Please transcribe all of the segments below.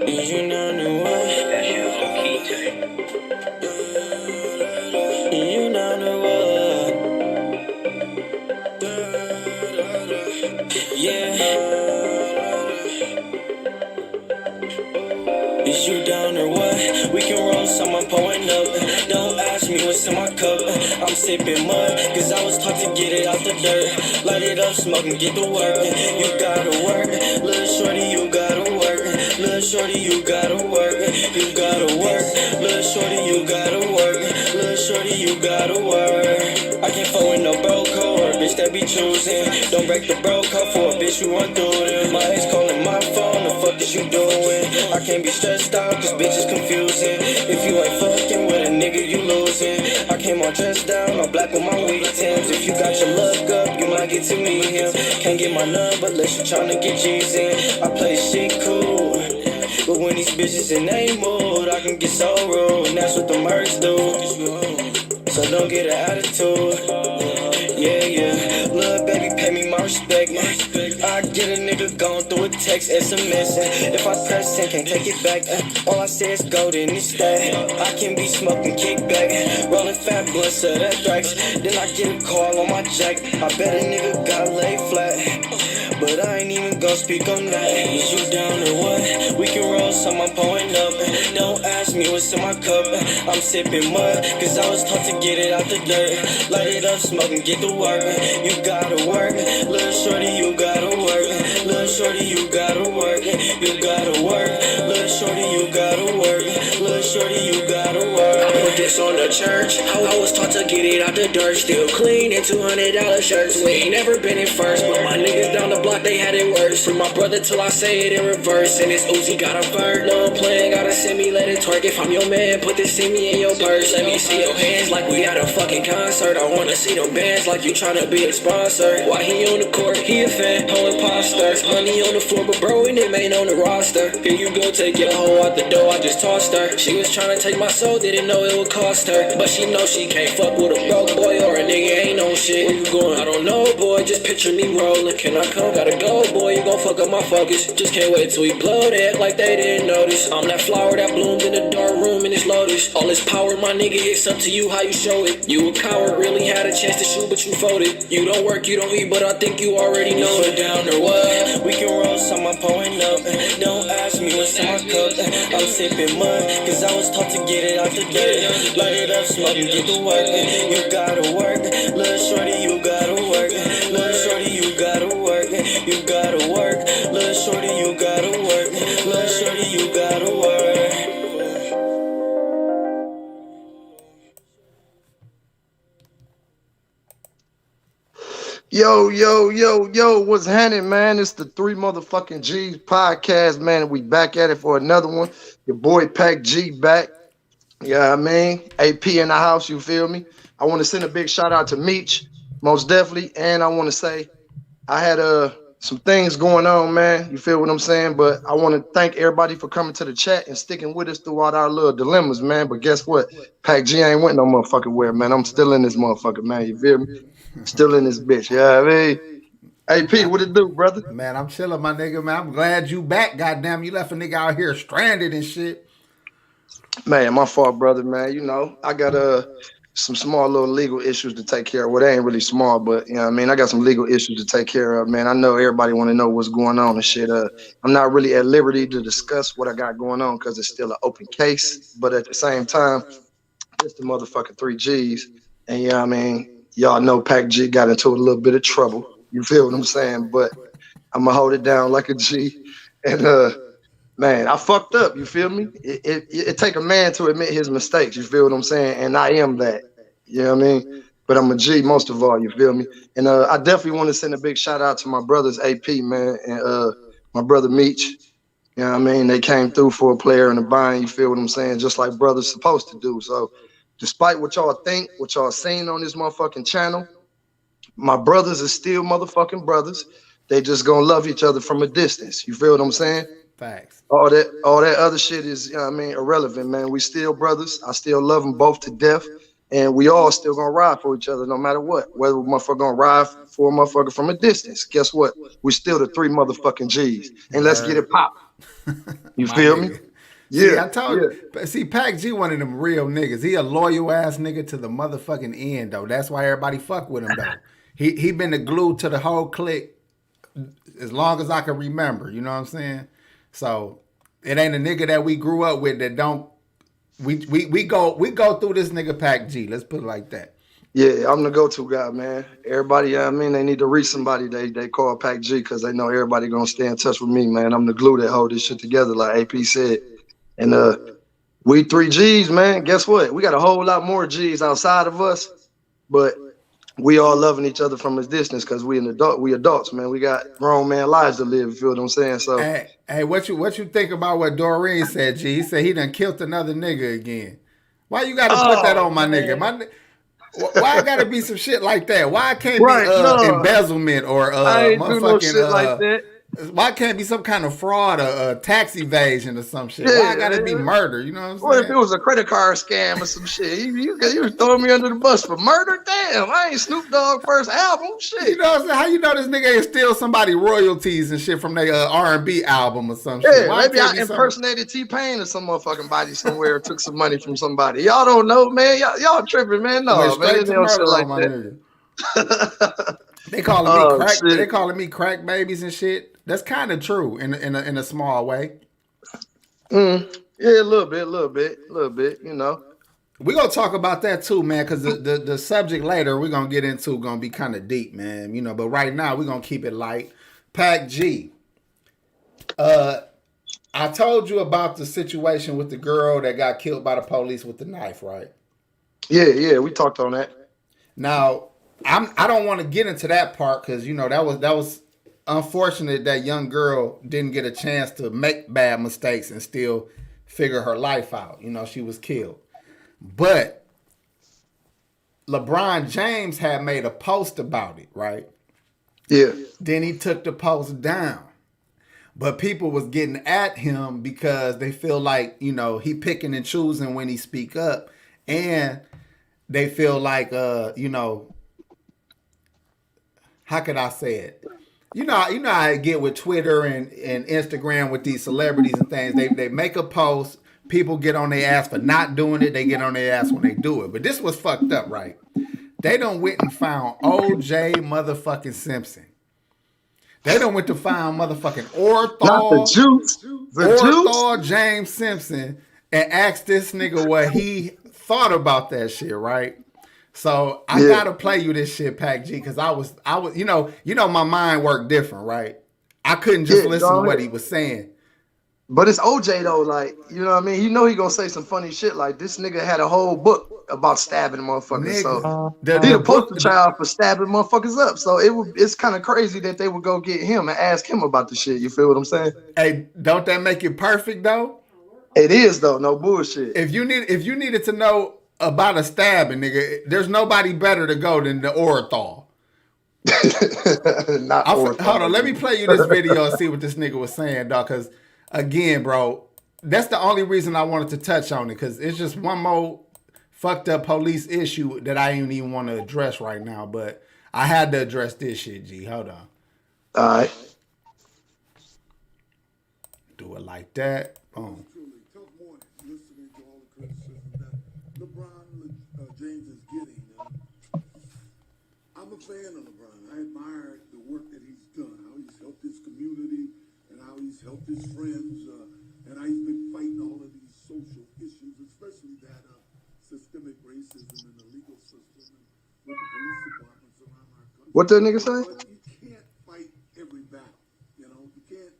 You know the what? That shit was on key tight. You know the what? Yeah. Is you down or what? We can roll some, I'm pulling up. Don't ask me what's in my cup. I'm sipping mud, cause I was taught to get it out the dirt. Light it up, smoke and get to work. You gotta work, little shorty, you gotta work. Little shorty, you gotta work. You gotta work, little shorty, you gotta work. Little shorty, you gotta work. I can't fuck with no bro code, bitch that be choosing. Don't break the bro code for a bitch who run through them. My ex calling my phone, the fuck is you doing? I can't be stressed out, cause bitch is confusing. If you ain't fucking with a nigga, you losing. I came all dressed down, all black with my weed Timbs. If you got your luck up, you might get to meet him. Can't get my number unless you tryna get G's in. I play shit cool, but when these bitches in a mood, I can get so rude, and that's what the mercs do. So don't get an attitude. Yeah, yeah. Little baby, pay me my respect. I get a nigga going through a text, SMS. If I press 10, can't take it back. All I say is go, then it's that. I can be smoking kickback, rolling fat blunts of that Thrax. Then I get a call on my jack. I bet a nigga got lay flat, but I ain't even gon' speak on that. Is you down or what? We can roll some, I'm pulling up. Don't ask me what's in my cup. I'm sipping mud, cause I was taught to get it out the dirt. Light it up, smoke and get to work. You gotta work, little shorty, you gotta work. Little shorty, you gotta work. You gotta work, little shorty, you gotta work. Little shorty, you gotta work. I put this on the church. I was taught to get it out the dirt. Still clean in $200 shirts. We ain't never been in first, but my niggas down the block, they had it worse. From my brother till I say it in reverse. And this Uzi got a bird. No, I'm playing, gotta send me, let it twerk. If I'm your man, put this in me in your purse. Let me see your hands like we at a fucking concert. I wanna see them bands like you tryna be a sponsor. Why he on the court? He a fan, whole imposter. Money on the floor, but bro, and it ain't on the roster. Here you go, take your hoe out the door, I just tossed her. She was tryna take my soul, didn't know it would cost her. But she know she can't fuck with a broke boy or a nigga ain't no shit. Where you going? I don't know, boy, just picture me rolling. Can I come? Gotta go, boy, you gon' fuck up my focus. Just can't wait till we blow, they act like they didn't notice. I'm that flower that bloomed in the dark room in this lotus. All this power, my nigga, it's up to you how you show it. You a coward, really had a chance to shoot, but you folded. You don't work, you don't eat, but I think you already know it. Down or what? We can roll some, I'm pulling up. Don't ask me what's in my cup. I'm sipping mud, cause I was taught to get it out the dirt. Light it up, smoke and get to work. You gotta work, little shorty, you gotta work. Little shorty, you gotta work. You gotta work, little shorty, you gotta work. Little shorty, you gotta work. Yo, what's happening, man? It's the 3 motherfucking G's podcast, man. And we back at it for another one. Your boy PAC G back. Yeah, I mean, AP in the house, you feel me? I want to send a big shout out to Meech, most definitely. And I want to say I had some things going on, man. You feel what I'm saying? But I want to thank everybody for coming to the chat and sticking with us throughout our little dilemmas, man. But guess what? PAC G ain't went no motherfucking where, man. I'm still in this motherfucker, man. You feel me? Still in this bitch. Yeah, I mean, AP, what it do, brother? Man, I'm chilling, my nigga, man. I'm glad you back, goddamn. You left a nigga out here stranded and shit. Man, my fault, brother, man. You know, I got some small little legal issues to take care of. Well, they ain't really small, but you know what I mean? I got some legal issues to take care of, man. I know everybody want to know what's going on and shit. I'm not really at liberty to discuss what I got going on because it's still an open case. But at the same time, it's the motherfucking 3G's. And you know what I mean? Y'all know PAC G got into a little bit of trouble. You feel what I'm saying? But I'm going to hold it down like a G. And, man, I fucked up. You feel me? It take a man to admit his mistakes. You feel what I'm saying? And I am that. You know what I mean? But I'm a G most of all. You feel me? And I definitely want to send a big shout out to my brothers AP, man, and my brother Meech. You know what I mean? They came through for a player in the bind. You feel what I'm saying? Just like brothers supposed to do. So despite what y'all think, what y'all seen on this motherfucking channel, my brothers are still motherfucking brothers. They just gonna love each other from a distance. You feel what I'm saying? Facts. All that other shit is, you know what I mean, irrelevant, man. We still brothers. I still love them both to death. and we all still gonna ride for each other no matter what. Whether a motherfucker gonna ride for a motherfucker from a distance, guess what? We still the 3 motherfucking G's, and let's get it popping. You My feel me? nigga. See, Yeah, I told yeah. you. See, PAC G one of them real niggas. He a loyal ass nigga to the motherfucking end though. That's why everybody fuck with him though. He been the glue to the whole clique as long as I can remember. You know what I'm saying? So it ain't a nigga that we grew up with that don't. We go through this nigga PAC G. Let's put it like that. Yeah, I'm the go-to guy, man. Everybody, I mean, they need to reach somebody they call PAC G because they know everybody gonna stay in touch with me, man. I'm the glue that hold this shit together, like AP said. And we 3G's, man. Guess what? We got a whole lot more G's outside of us, but we all loving each other from a distance because we adults, man. We got grown man lives to live. You feel what I'm saying? So, hey, what you think about what Doreen said? G, he said he done killed another nigga again. Why you got to put that on my nigga? Why I gotta be some shit like that? Why it can't be right? No, embezzlement or I ain't do no motherfucking shit like that. why can't be some kind of fraud or tax evasion or some shit? Why I gotta be Yeah. murder? You know what I'm What if saying? it was a credit card scam or some shit? You was throwing me under the bus for murder? Damn, I ain't Snoop Dogg first album. Shit. You know what I'm saying? How you know this nigga ain't steal somebody royalties and shit from their R&B album or some shit? Yeah, Why maybe can't I be impersonated T-Pain or some motherfucking body somewhere or took some money from somebody. Y'all don't know, man. Y'all tripping, man. went No, man. straight There's to no shit murder like on my nigga? that. They calling me Oh, crack. They shit. calling me crack babies and shit. That's kind of true in a small way. Yeah, a little bit, you know. We gonna talk about that too, man, because the subject later we're gonna get into gonna be kind of deep, man. You know, but right now we're gonna keep it light. PAC G. I told you about the situation with the girl that got killed by the police with the knife, right? Yeah, we talked on that. Now, I don't want to get into that part because you know that was unfortunate that young girl didn't get a chance to make bad mistakes and still figure her life out. You know, she was killed. But LeBron James had made a post about it, right? Yeah. Then he took the post down. But people was getting at him because they feel like, you know, he picking and choosing when he speak up. And they feel like, you know, how could I say it? You know how I get with Twitter and Instagram with these celebrities and things. They make a post. People get on their ass for not doing it. They get on their ass when they do it. But this was fucked up, right? They done went and found O.J. motherfucking Simpson. They done went to find motherfucking Not the juice. The juice? James Simpson and asked this nigga what he thought about that shit, right? So I gotta play you this shit, PAC G, because I was, you know, my mind worked different, right? I couldn't just listen to what he was saying. But it's OJ though, like, you know what I mean? You know he gonna say some funny shit. Like this nigga had a whole book about stabbing motherfuckers. Nigga, So he the poster child for stabbing motherfuckers up. So it's kind of crazy that they would go get him and ask him about the shit. You feel what I'm saying? Hey, don't that make it perfect though? It is though, no bullshit. If you needed to know about a stabbing, nigga, there's nobody better to go than the Orenthal. Hold on, let me play you this video and see what this nigga was saying, dog. Because again, bro, that's the only reason I wanted to touch on it. Because it's just one more fucked up police issue that I ain't even want to address right now. But I had to address this shit, G. Hold on. All right. Do it like that. Boom. Tough morning, listening to all the criticism that LeBron James is getting. I'm a fan of LeBron. I admire the work that he's done, how he's helped his community, and how he's helped his friends, and how he's been fighting all of these social issues, especially that systemic racism in the legal system and with the police departments around our country. What that nigga say? But you can't fight every battle. You know, you can't.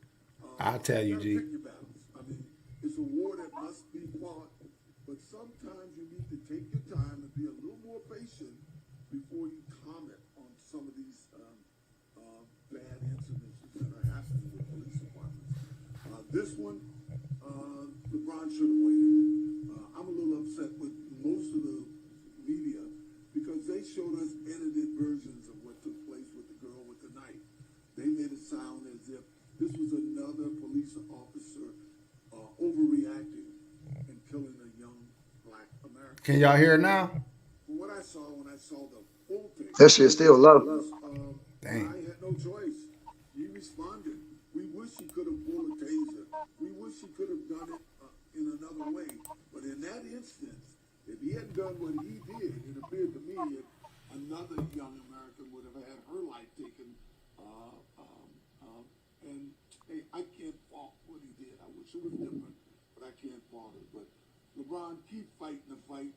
I'll tell you, G. Pick your battles. I mean, it's a war that must be fought, but sometimes you need to take your time and be a little more patient before you comment on some of these bad incidents that are happening with police departments. This one, LeBron should have waited. I'm a little upset with most of the media because they showed us edited versions of what took place with the girl with the knife. They made it sound as if this was another police officer overreacting and killing a young black American. Can y'all hear it now? That shit still low. Damn. I had no choice. He responded. We wish he could have pulled a taser. We wish he could have done it in another way. But in that instance, if he hadn't done what he did, it appeared to me that another young American would have had her life taken. And hey, I can't fault what he did. I wish it was different, but I can't fault it. But LeBron, keep fighting the fight.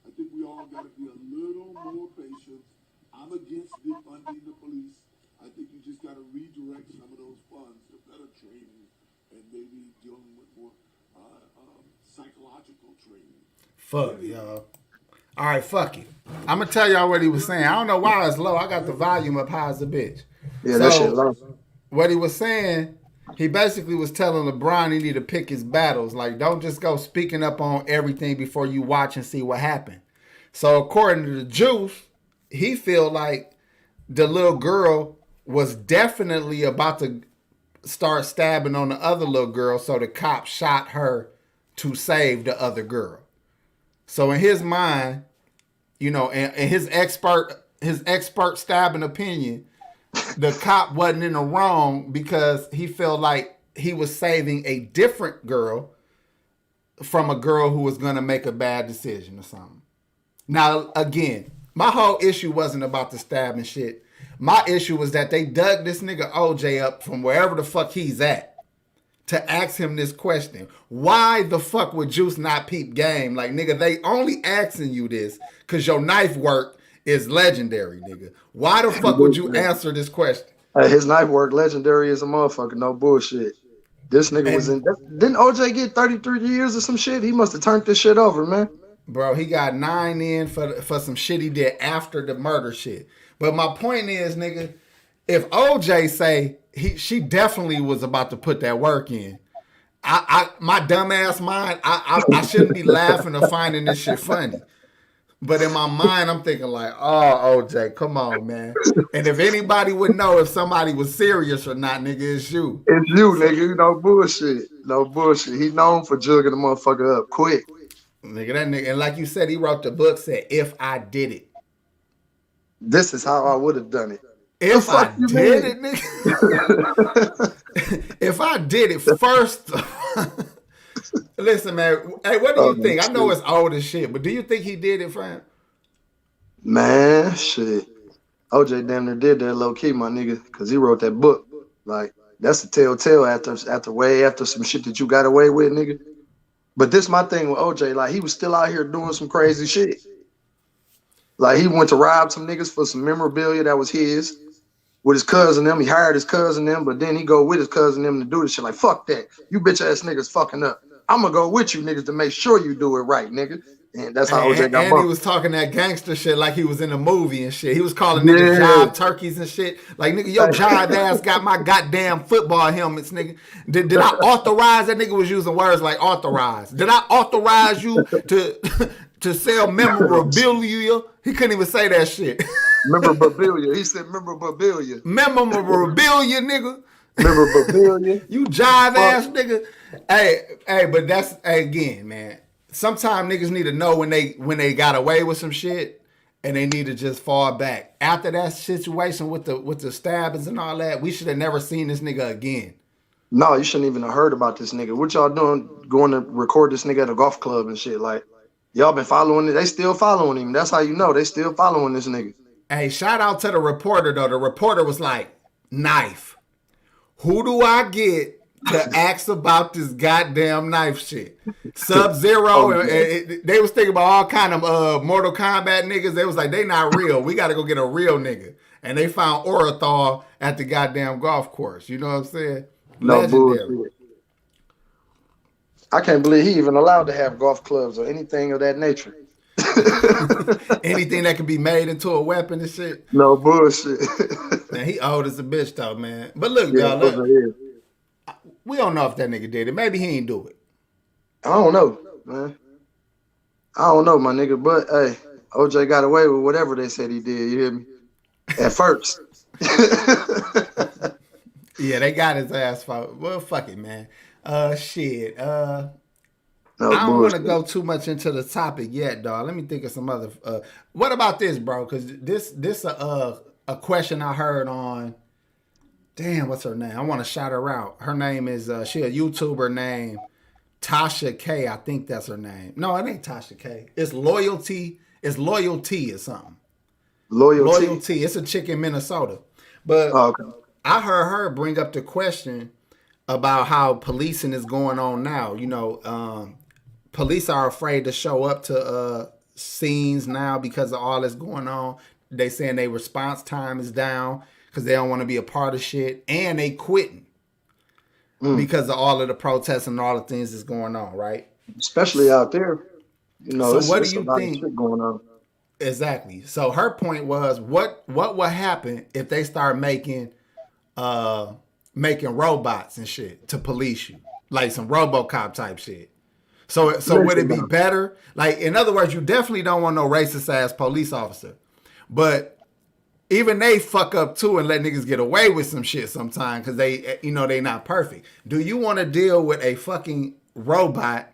I think we all got to be a little more patient. I'm against defunding the police. I think you just got to redirect some of those funds to better training and maybe dealing with more psychological training. Fuck, y'all. All right, fuck it. I'm going to tell y'all what he was saying. I don't know why it's low. I got the volume up high as a bitch. Yeah, that shit low. What he was saying, he basically was telling LeBron he need to pick his battles. Like, don't just go speaking up on everything before you watch and see what happened. So according to the Juice, he feel like the little girl was definitely about to start stabbing on the other little girl, so the cop shot her to save the other girl. So in his mind, you know, and his expert stabbing opinion, the cop wasn't in the wrong because he felt like he was saving a different girl from a girl who was going to make a bad decision or something. Now, again, my whole issue wasn't about the stabbing shit. My issue was that they dug this nigga OJ up from wherever the fuck he's at to ask him this question. Why the fuck would Juice not peep game? Like, nigga, they only asking you this because your knife work is legendary, nigga. Why the fuck would you answer this question? His knife work legendary as a motherfucker. No bullshit. This nigga was in. Didn't OJ get 33 years or some shit? He must have turned this shit over, man. Bro, he got 9 in for some shit he did after the murder shit. But my point is, nigga, if OJ say she definitely was about to put that work in, my dumbass mind, I shouldn't be laughing or finding this shit funny. But in my mind, I'm thinking like, oh, OJ, come on, man. And if anybody would know if somebody was serious or not, nigga, it's you. It's you, nigga. No bullshit. No bullshit. He known for jugging the motherfucker up quick. Nigga, that nigga, and like you said, he wrote the book, said, if I did it. This is how I would have done it. If I did it, nigga. If I did it first. Listen, man. Hey, what do you think? I know it's old as shit, but do you think he did it, Fran? Man, shit. OJ damn near did that low key, my nigga, because he wrote that book. Like, that's the telltale after some shit that you got away with, nigga. But this my thing with OJ. Like, he was still out here doing some crazy shit. Like, he went to rob some niggas for some memorabilia that was his with his cousin them. He hired his cousin them, but then he go with his cousin them to do this shit. Like, fuck that. You bitch ass niggas fucking up. I'm gonna go with you niggas to make sure you do it right, nigga. And that's how OJ got bumped. And he was talking that gangster shit like he was in a movie and shit. He was calling niggas jive turkeys and shit. Like, nigga, your jive ass got my goddamn football helmets, nigga. Did I authorize? That nigga was using words like authorize. Did I authorize you to sell memorabilia? He couldn't even say that shit. Memorabilia. He said memorabilia. Memorabilia, nigga. Memorabilia. You jive ass nigga. Hey, but that's again, man. Sometimes niggas need to know when they got away with some shit and they need to just fall back. After that situation with the stabbings and all that, we should have never seen this nigga again. No, you shouldn't even have heard about this nigga. What y'all doing going to record this nigga at a golf club and shit? Like, y'all been following it. They still following him. That's how you know they still following this nigga. Hey, shout out to the reporter, though. The reporter was like, knife. Who do I get to ask about this goddamn knife shit? Sub-Zero. They was thinking about all kind of Mortal Kombat niggas. They was like, they not real. We got to go get a real nigga. And they found Orenthal at the goddamn golf course. You know what I'm saying? No Legendary. bullshit. I can't believe he even allowed to have golf clubs or anything of that nature. Anything that can be made into a weapon and shit. No bullshit. Man, he old as a bitch though, man. But look, y'all, look, we don't know if that nigga did it. Maybe he ain't do it. I don't know, man. I don't know, my nigga. But hey, OJ got away with whatever they said he did. You hear me? At first. Yeah, they got his ass for. Well, fuck it, man. Shit. No I don't want to bullshit. go too much into the topic yet, dog. Let me think of some other. What about this, bro? Because this a question I heard on. Damn, what's her name? I want to shout her out. Her name is she a YouTuber named Tasha K. I think that's her name. No, it ain't Tasha K. It's Loyalty. It's Loyalty or something. Loyalty. Loyalty. It's a chick in Minnesota. But Oh, okay. I heard her bring up the question about how policing is going on now. You know, police are afraid to show up to scenes now because of all that's going on. They saying their response time is down because they don't want to be a part of shit, and they quitting because of all of the protests and all the things that's going on, right? Especially out there. You know, So what do it's a you lot of think? shit going on. Exactly. So her point was, what will happen if they start making robots and shit to police you, like some RoboCop type shit? So would it be better? Like, in other words, you definitely don't want no racist ass police officer, but even they fuck up too and let niggas get away with some shit sometimes because they not perfect. Do you want to deal with a fucking robot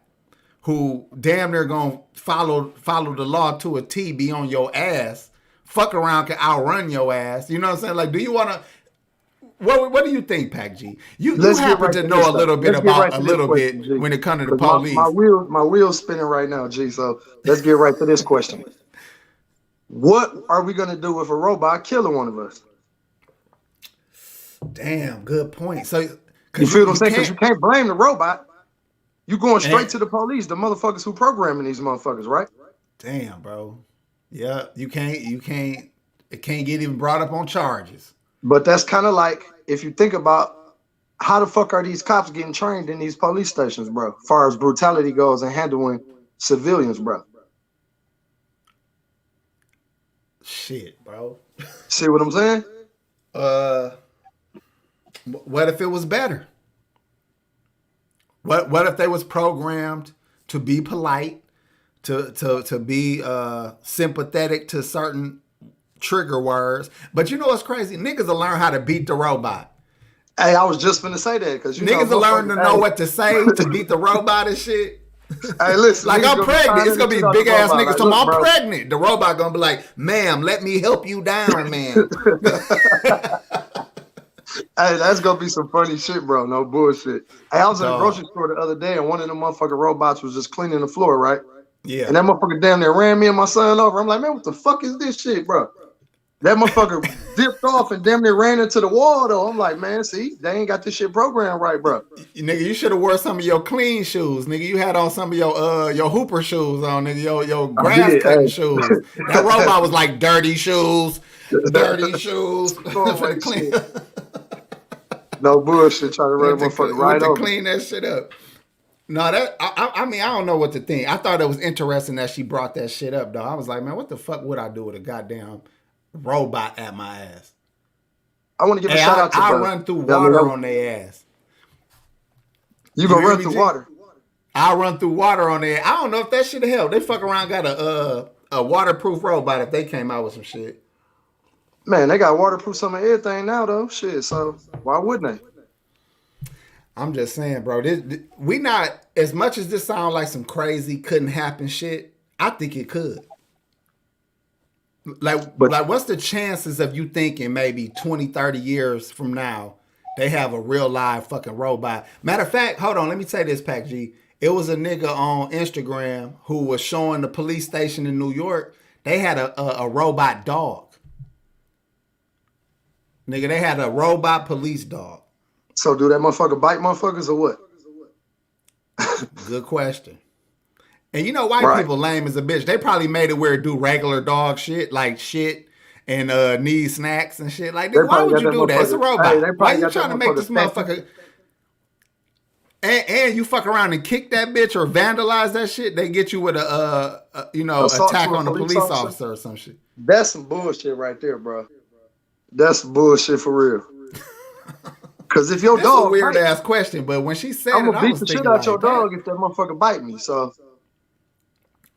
who damn near gonna follow the law to a T, be on your ass, fuck around, can outrun your ass? You know what I'm saying? Like, do you want to? What do you think, PAC G? You happen to know a little bit about a little bit when it comes to the police. My wheel's spinning right now, G. So let's get right to this question. What are we gonna do if a robot killing one of us? Damn, good point. So you feel what I'm saying? Because you can't blame the robot. You going straight to the police, the motherfuckers who programming these motherfuckers, right? Damn, bro. Yeah, you can't. It can't get even brought up on charges. But that's kind of like, if you think about how the fuck are these cops getting trained in these police stations, bro? As far as brutality goes and handling civilians, bro. Shit, bro. See what I'm saying? What if it was better? What if they was programmed to be polite, to be sympathetic to certain trigger words? But you know what's crazy? Niggas will learn how to beat the robot. Hey, I was just gonna say that because niggas will learn to know what to say to beat the robot and shit. Hey, listen, like, I'm pregnant. It's gonna be big ass niggas. So I'm pregnant. The robot gonna be like, "Ma'am, let me help you down, ma'am." Hey, that's gonna be some funny shit, bro. No bullshit. Hey, I was in a grocery store the other day, and one of them motherfucking robots was just cleaning the floor, right? Yeah. And that motherfucker damn near ran me and my son over. I'm like, man, what the fuck is this shit, bro? That motherfucker dipped off and damn near ran into the wall, though. I'm like, man, see, they ain't got this shit programmed right, bro. Nigga, you should have wore some of your clean shoes, nigga. You had on some of your Hooper shoes on, nigga. Your grass cutting shoes. That robot was like dirty shoes for the clean. No bullshit, trying to run a motherfucker right over. To clean that shit up. No, that I mean, I don't know what to think. I thought it was interesting that she brought that shit up, though. I was like, man, what the fuck would I do with a goddamn robot at my ass? I want to give a shout out to I'll run through water on their ass. You gonna run through water? I'll run through water on their ass. I don't know if that shit'll help. They fuck around got a waterproof robot if they came out with some shit. Man, they got waterproof some of everything now, though. Shit, so why wouldn't they? I'm just saying, bro. We not, as much as this sound like some crazy couldn't happen shit, I think it could. Like what's the chances of you thinking maybe 20, 30 years from now, they have a real live fucking robot? Matter of fact, hold on, let me say this, PAC G. It was a nigga on Instagram who was showing the police station in New York. They had a robot dog. Nigga, they had a robot police dog. So do that motherfucker bite motherfuckers or what? Good question. And you know, white people lame as a bitch. They probably made it where it do regular dog shit, like shit and need snacks and shit. Like, nigga, why would you do that? It's a robot. Hey, why you trying to make this motherfucker? And you fuck around and kick that bitch or vandalize that shit, they get you with a attack on a police officer or some shit. That's some bullshit right there, bro. That's bullshit for real. Because if your dog, a weird ass question, but when she said I'm it, gonna beat the shit out your dog if that motherfucker bite me. So,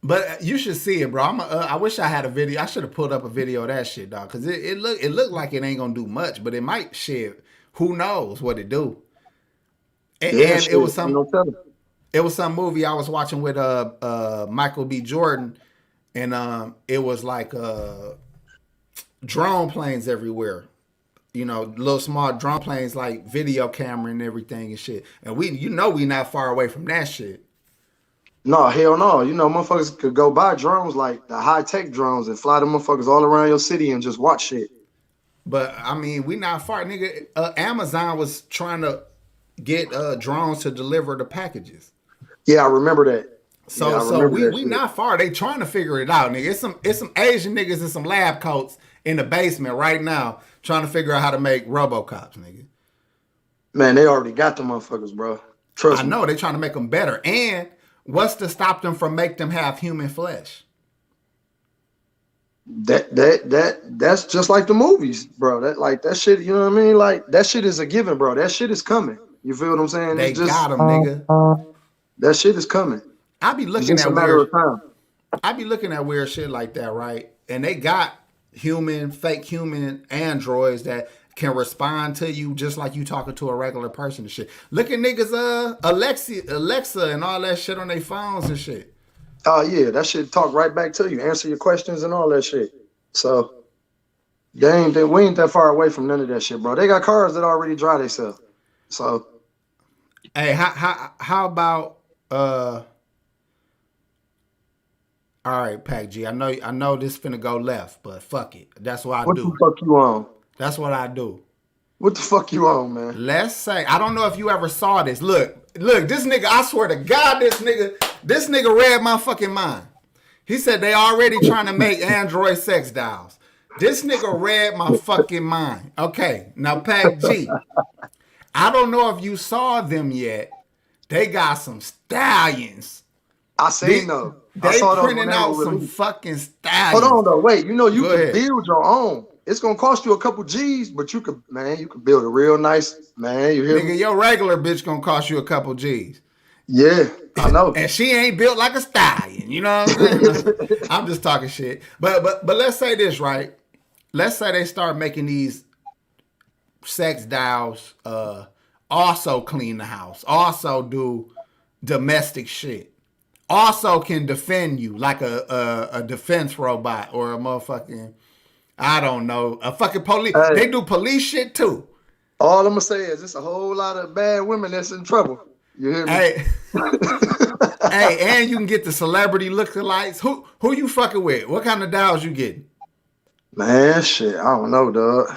but you should see it, bro. I wish I had a video. I should have pulled up a video of that shit, dog. Because it looked like it ain't gonna do much, but it might shit. Who knows what it do? And it was something. It was some movie I was watching with Michael B. Jordan, and it was like drone planes everywhere. Little small drone planes like video camera and everything and shit. And we not far away from that shit. No, hell no. Motherfuckers could go buy drones like the high-tech drones and fly them motherfuckers all around your city and just watch shit. But I mean, we not far, nigga. Amazon was trying to get drones to deliver the packages. Yeah, I remember that. So we not far. They trying to figure it out, nigga. It's some Asian niggas in some lab coats in the basement right now trying to figure out how to make RoboCops, nigga. Man, they already got the motherfuckers, bro. Trust me. I know they trying to make them better. And what's to stop them from make them have human flesh? That's just like the movies, bro. That shit, you know what I mean? Like that shit is a given, bro. That shit is coming. You feel what I'm saying? They got them, nigga. That shit is coming. I be looking at weird shit like that, right? And they got fake human androids that can respond to you just like you talking to a regular person and shit. Look at niggas, Alexa and all that shit on their phones and shit. Oh yeah, that shit talk right back to you, answer your questions and all that shit. So we ain't that far away from none of that shit, bro. They got cars that already drive themselves. So hey, how about all right, PAC G. I know this finna go left, but fuck it. That's what I do. What the fuck you on? That's what I do. What the fuck you on, man? Let's say, I don't know if you ever saw this. Look, this nigga, I swear to God, this nigga read my fucking mind. He said they already trying to make Android sex dolls. This nigga read my fucking mind. Okay, now PAC G. I don't know if you saw them yet. They got some stallions. I seen them. They printing out some fucking stallions. Hold on though, wait. You can ahead. build your own. It's gonna cost you a couple G's, but you could build a real nice, man. You hear me? Your regular bitch gonna cost you a couple G's. Yeah, I know. And she ain't built like a stallion. You know what I'm saying? I'm just talking shit. But let's say this, right? Let's say they start making these sex dolls also clean the house, also do domestic shit, also can defend you like a defense robot or a motherfucking, I don't know, a fucking police. Hey, they do police shit too. All I'm gonna say is it's a whole lot of bad women that's in trouble. You hear me? Hey, hey, and you can get the celebrity lookalikes. Who you fucking with? What kind of dolls you getting? Man, shit, I don't know, dog.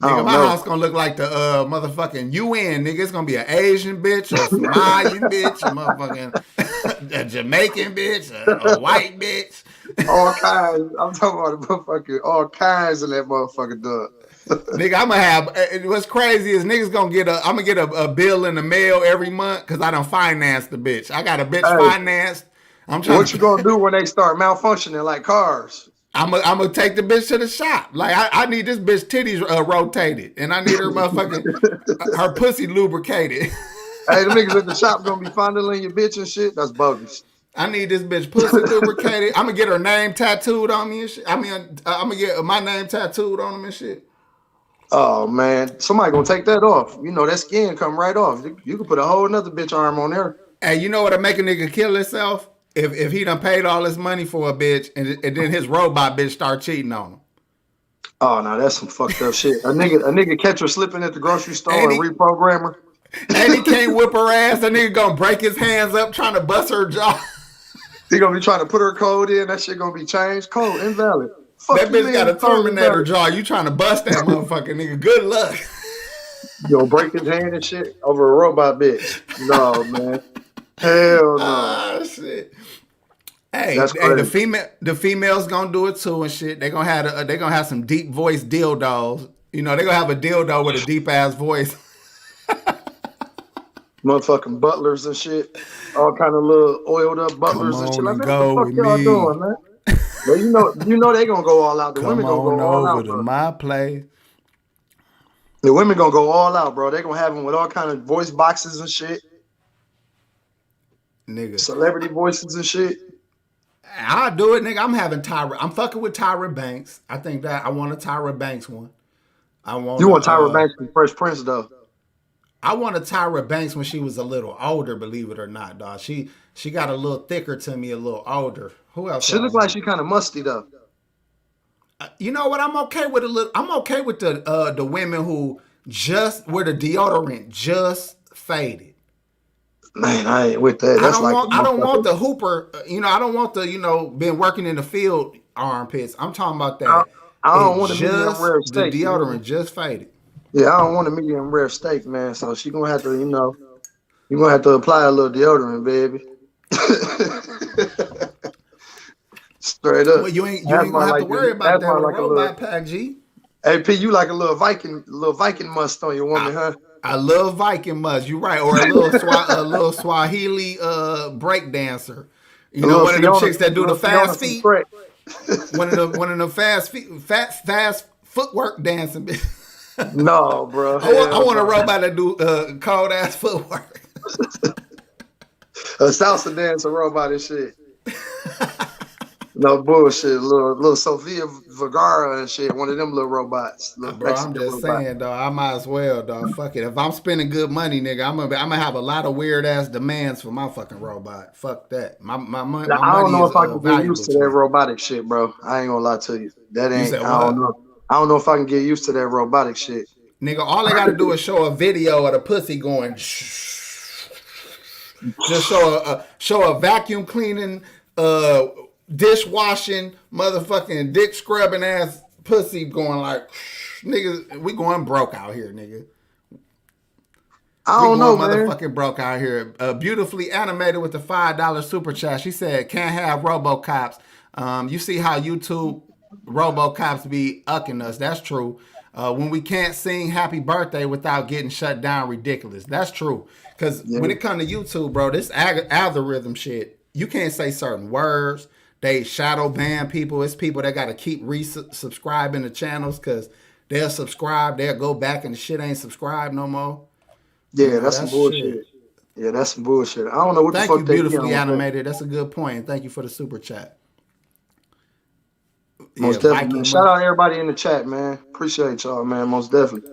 Nigga, my house gonna look like the motherfucking UN, nigga. It's gonna be an Asian bitch, a Somalian bitch, a motherfucking a Jamaican bitch, a white bitch. All kinds. I'm talking about the motherfucking all kinds of that motherfucking dog. Nigga, I'm gonna have. What's crazy is niggas gonna get I'm gonna get a bill in the mail every month because I done financed the bitch. I got a bitch financed. I'm trying. What you gonna do when they start malfunctioning like cars? I'm gonna take the bitch to the shop. Like I need this bitch titties rotated, and I need her motherfucking her pussy lubricated. Hey, the niggas at the shop gonna be fondling your bitch and shit. That's bogus. I need this bitch pussy lubricated. I'm gonna get her name tattooed on me and shit. I mean, I'm gonna get my name tattooed on them and shit. Oh man, somebody gonna take that off. You know that skin come right off. You can put a whole nother bitch arm on there. Hey, you know what'll make a nigga kill himself? If he done paid all his money for a bitch and then his robot bitch start cheating on him. Oh no, that's some fucked up shit. A nigga catch her slipping at the grocery store and reprogram her. And he can't whip her ass. That nigga gonna break his hands up trying to bust her jaw. He gonna be trying to put her code in. That shit gonna be changed. Code invalid. Fuck that bitch got a Terminator jaw. You trying to bust that motherfucking nigga. Good luck. You gonna break his hand and shit over a robot bitch. No, man. Hell no. Ah, shit. Hey, the females gonna do it too and shit. They gonna have some deep voice dildos. You know, they gonna have a dildo with a deep ass voice. Motherfucking butlers and shit. All kind of little oiled up butlers and shit. Like, go what the fuck y'all doing, man? Well, you know they gonna go all out. The women gonna go all out. Come on over to my place. The women gonna go all out, bro. They gonna have them with all kind of voice boxes and shit. Nigga. Celebrity voices and shit. I'll do it, nigga. I'm fucking with Tyra Banks. I think that I want a Tyra Banks one. You want Tyra Banks from Fresh Prince though? I wanted Tyra Banks when she was a little older, believe it or not, dog. She got a little thicker to me, a little older. Who else She I look like want? she kind of musty though. You know what? I'm okay with a little. I'm okay with the women who just where the deodorant just faded. Man, I ain't with that. That's like a I don't want motherfucker. the hooper. I don't want the been working in the field armpits. I'm talking about I, that. I It don't want a medium just rare the steak. You hear me? deodorant just faded. Yeah, I don't want a medium rare steak, man. So she gonna have to, you gonna have to apply a little deodorant, baby. Straight up. Well, you ain't gonna Asthma have to like worry about that asthma with a like a little. robot PAC G. AP, you like a little Viking must on your woman, I, huh? I love Viking must. You right, or a little Swahili break dancer. A little One of them Fiona, chicks that do the little Fiona fast from feet. Shrek. One of the fast feet, fast footwork dancing. No, bro. I Hell want a no. robot that do cold ass footwork. A salsa dancer robot and shit. No bullshit. Little Sofia Vergara and shit. One of them little robots. Little Bro, I'm Mexican just robot. saying, dog. I might as well, dog. Fuck it. If I'm spending good money, nigga, I'm gonna have a lot of weird ass demands for my fucking robot. Fuck that. Now, My I don't money know is if I can get used valuable to to that me. robotic shit, bro. I ain't gonna lie to you. That You ain't. said I don't what? know. I don't know if I can get used to that robotic shit. Nigga, all they gotta do is show a video of the pussy going. Just show a vacuum cleaning, dishwashing, motherfucking dick scrubbing ass pussy going like, nigga, we going broke out here, nigga. I We don't going know, man. motherfucking broke out here. Beautifully animated with the $5 super chat. She said, can't have RoboCops. You see how YouTube RoboCops be ucking us. That's true. When we can't sing happy birthday without getting shut down, ridiculous. That's true. Because Yeah, when it comes to YouTube, bro, this algorithm shit, you can't say certain words. They shadow ban people. It's people that got to keep resubscribing to channels because they'll subscribe. They'll go back and the shit ain't subscribed no more. yeah, that's some That's bullshit. shit. Yeah, that's some bullshit. I don't know what the Thank you, fuck they be beautifully on with that. animated. That's a good point. And thank you for the super chat. Yeah, Most definitely, man. Viking Shout must. out everybody in the chat, man. Appreciate y'all, man. Most definitely.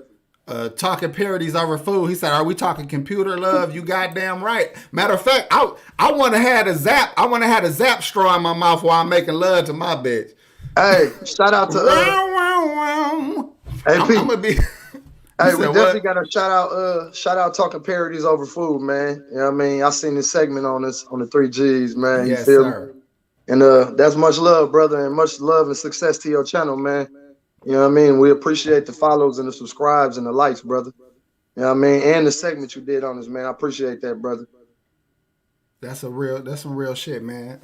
Talking parodies over food. He said, "Are we talking computer love?" You goddamn right. Matter of fact, I want to have a zap. I want to have a zap straw in my mouth while I'm making love to my bitch. Hey, shout out to Wow, wow, wow. I'm AP. gonna be. You Hey, we said definitely what? got to shout out talking parodies over food, man. You know what I mean? I seen this segment on the 3G's, man. You Yes, feel me? sir. And that's much love, brother, and much love and success to your channel, man. You know what I mean? We appreciate the follows and the subscribes and the likes, brother. You know what I mean? And the segment you did on us, man. I appreciate that, brother. That's some real shit, man.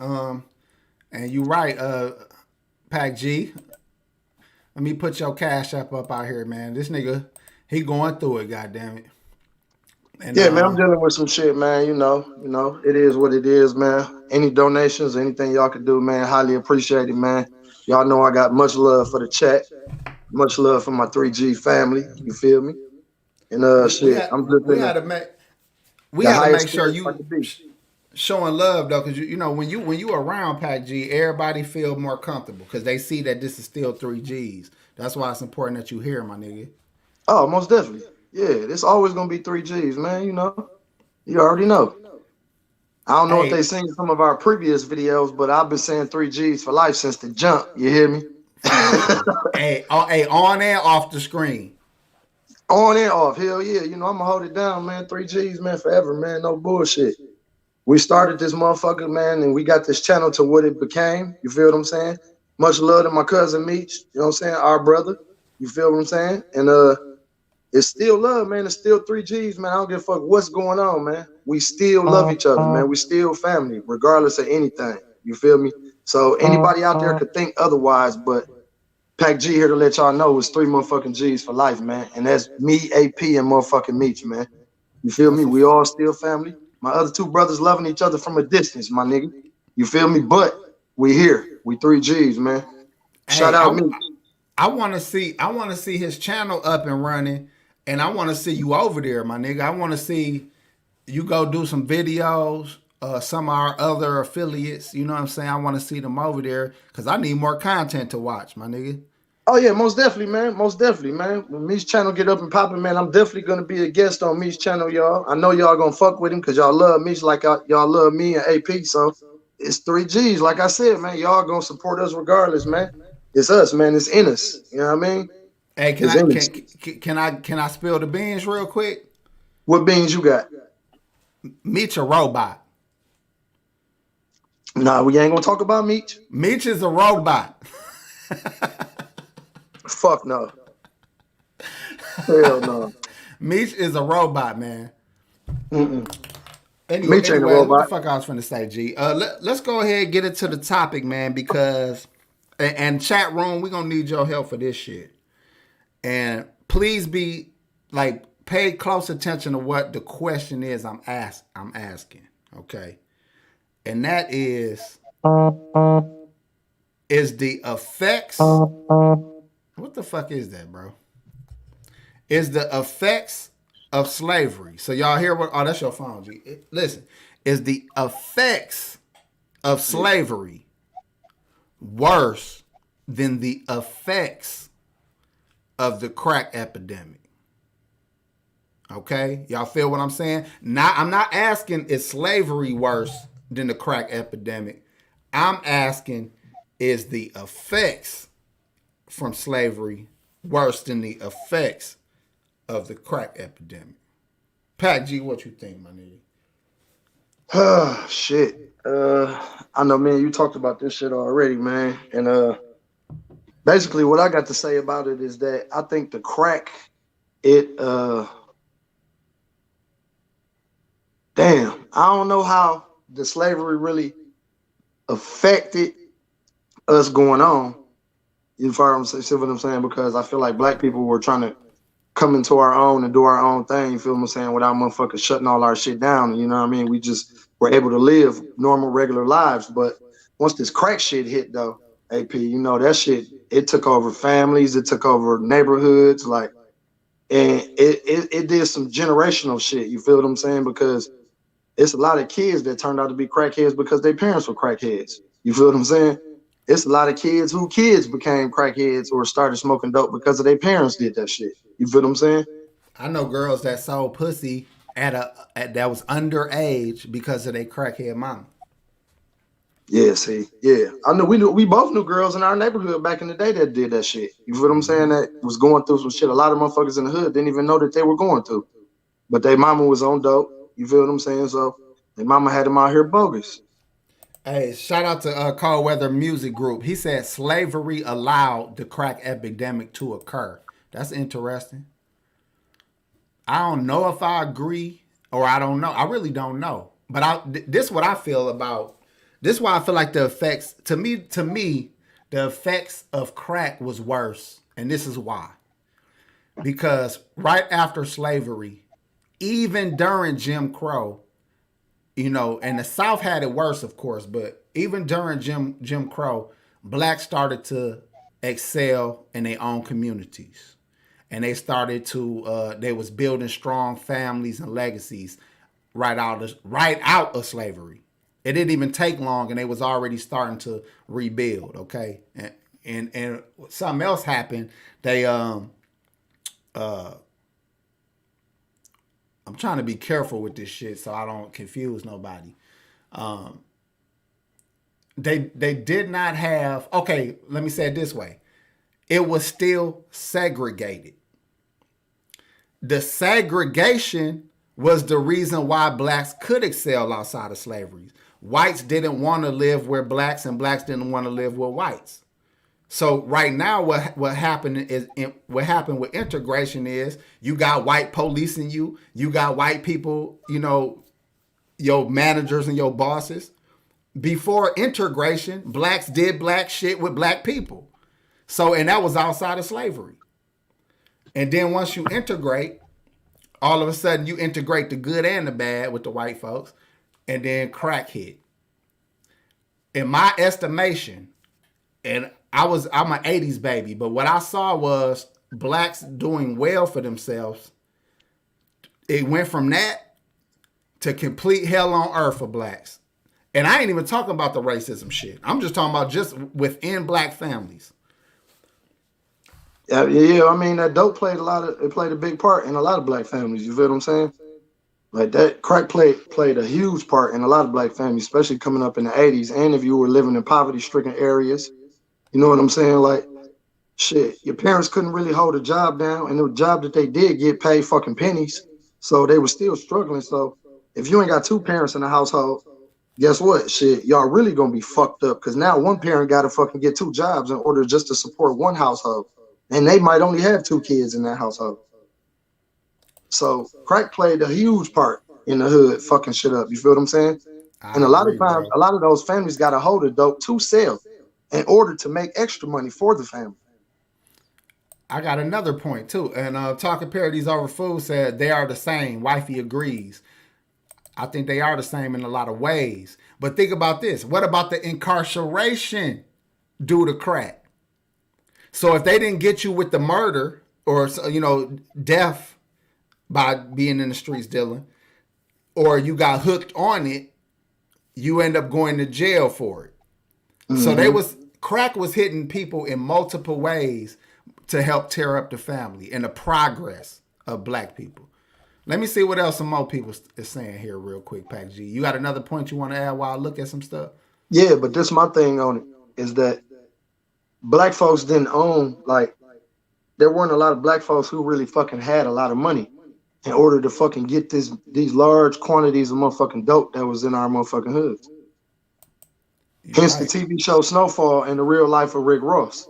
And you right, PAC G. Let me put your cash app up out here, man. This nigga, he going through it, goddamn it. And Yeah, man, I'm dealing with some shit, man. It is what it is, man. Any donations, anything y'all could do, man, highly appreciate it, man. Y'all know I got much love for the chat, much love for my 3G family. You feel me? And we shit, had I'm just we in had to make the highest sure spirits I you could be. showing love though, because when you around PAC G, everybody feel more comfortable because they see that this is still 3Gs. That's why it's important that you hear, my nigga. Oh, most definitely. Yeah, it's always gonna be 3Gs, man. You already know. I don't know if they Hey, seen some of our previous videos, but I've been saying 3Gs for life since the jump. You hear me? for sure. Hey, on and off the screen. On and off, hell yeah. I'm gonna hold it down, man. 3Gs, man, forever, man. No bullshit. We started this motherfucker, man, and we got this channel to what it became. You feel what I'm saying? Much love to my cousin Meech, you know what I'm saying? Our brother. You feel what I'm saying? And it's still love, man. It's still 3Gs, man. I don't give a fuck what's going on, man. We still love each other, man. We still family, regardless of anything. You feel me? So anybody out there could think otherwise, but PAC G here to let y'all know it's 3 motherfucking G's for life, man. And that's me, AP, and motherfucking Meech, man. You feel me? That's a We all still family. My other 2 brothers loving each other from a distance, my nigga. You feel me? But we here. We 3Gs, man. Shout hey. out me. I want to see his channel up and running, and I want to see you over there, my nigga. I want to see you go do some videos. Some of our other affiliates, you know what I'm saying? I want to see them over there because I need more content to watch, my nigga. Oh yeah, most definitely, man. Most definitely, man. When Me's channel get up and popping, man, I'm definitely gonna be a guest on Me's channel, y'all. I know y'all gonna fuck with him because y'all love Me's like y'all love me and AP. So it's 3G's. Like I said, man, y'all gonna support us regardless, man. It's us, man. It's in us. You know what I mean? Hey, It's in us. can I spill the beans real quick? What beans you got? Meech a robot. Nah, we ain't gonna talk about Meech. Meech is a robot. Fuck no. Hell no. Meech is a robot, man. Mm-mm. Anyway, Meech ain't a what the robot. fuck I was finna say, G? Let's go ahead and get into the topic, man, because and chat room, we're gonna need your help for this shit. And please be like pay close attention to what the question is I'm asking. Okay. And that is the effects. What the fuck is that, bro? Is the effects of slavery. So y'all hear what? Oh, that's your phone, G. Listen, is the effects of slavery worse than the effects of the crack epidemic? Okay, y'all feel what I'm saying? Now, I'm not asking is slavery worse than the crack epidemic. I'm asking is the effects from slavery worse than the effects of the crack epidemic? PAC G, what you think, my nigga? Shit. I know, man. You talked about this shit already, man. And basically, what I got to say about it is that I think the crack, it damn, I don't know how the slavery really affected us going on. You see what I'm saying? Because I feel like black people were trying to come into our own and do our own thing, you feel what I'm saying, without motherfuckers shutting all our shit down. You know what I mean? We just were able to live normal, regular lives. But once this crack shit hit though, AP, you know, that shit, it took over families, it took over neighborhoods, like, and it did some generational shit, you feel what I'm saying? Because it's a lot of kids that turned out to be crackheads because their parents were crackheads. You feel what I'm saying? It's a lot of kids who kids became crackheads or started smoking dope because of their parents did that shit. You feel what I'm saying? I know girls that sold pussy that was underage because of their crackhead mama. Yeah, see, yeah. I know we both knew girls in our neighborhood back in the day that did that shit. You feel what I'm saying? That was going through some shit. A lot of motherfuckers in the hood didn't even know that they were going through. But their mama was on dope. You feel what I'm saying? So their mama had them out here bogus. Hey, shout out to Cold Weather Music Group. He said slavery allowed the crack epidemic to occur. That's interesting. I don't know if I agree or I don't know. I really don't know. But this is what I feel about. This is why I feel like the effects to me, the effects of crack was worse, and this is why. Because right after slavery, even during Jim Crow, you know, and the South had it worse, of course, but even during Jim Crow, blacks started to excel in their own communities. And they started to they was building strong families and legacies right out of slavery. It didn't even take long and they was already starting to rebuild, okay? And something else happened. They I'm trying to be careful with this shit so I don't confuse nobody. They did not have, okay, let me say it this way. It was still segregated. The segregation was the reason why blacks could excel outside of slavery. Whites didn't want to live where blacks and blacks didn't want to live with whites. So right now, what happened with integration is you got white policing you, you got white people, you know, your managers and your bosses. Before integration, blacks did black shit with black people. So, and that was outside of slavery. And then once you integrate, all of a sudden you integrate the good and the bad with the white folks, and then crack hit. In my estimation, and I'm an 80s baby, but what I saw was blacks doing well for themselves. It went from that to complete hell on earth for blacks. And I ain't even talking about the racism shit. I'm just talking about just within black families. Yeah, I mean that dope played a big part in a lot of black families. You feel what I'm saying? Like that crack played a huge part in a lot of black families, especially coming up in the 80s. And if you were living in poverty-stricken areas, you know what I'm saying? Like shit, your parents couldn't really hold a job down, and the job that they did get paid fucking pennies. So they were still struggling. So if you ain't got two parents in the household, guess what? Shit, y'all really gonna be fucked up because now one parent gotta fucking get two jobs in order just to support one household. And they might only have two kids in that household. So crack played a huge part in the hood fucking shit up. You feel what I'm saying? And I a lot of agree, times, bro. a lot of those families got a hold of dope to sell in order to make extra money for the family. I got another point too. And Talking Parodies Over Food said they are the same. Wifey agrees. I think they are the same in a lot of ways. But think about this. What about the incarceration due to crack? So if they didn't get you with the murder or death by being in the streets dealing, or you got hooked on it, you end up going to jail for it. So Mm-hmm. crack was hitting people in multiple ways to help tear up the family and the progress of black people. Let me see what else some more people is saying here real quick, PAC G. You got another point you want to add while I look at some stuff? Yeah, but this my thing on it is that black folks didn't own, like, there weren't a lot of black folks who really fucking had a lot of money in order to fucking get these large quantities of motherfucking dope that was in our motherfucking hoods. You're Hence the right. TV show Snowfall and the real life of Rick Ross.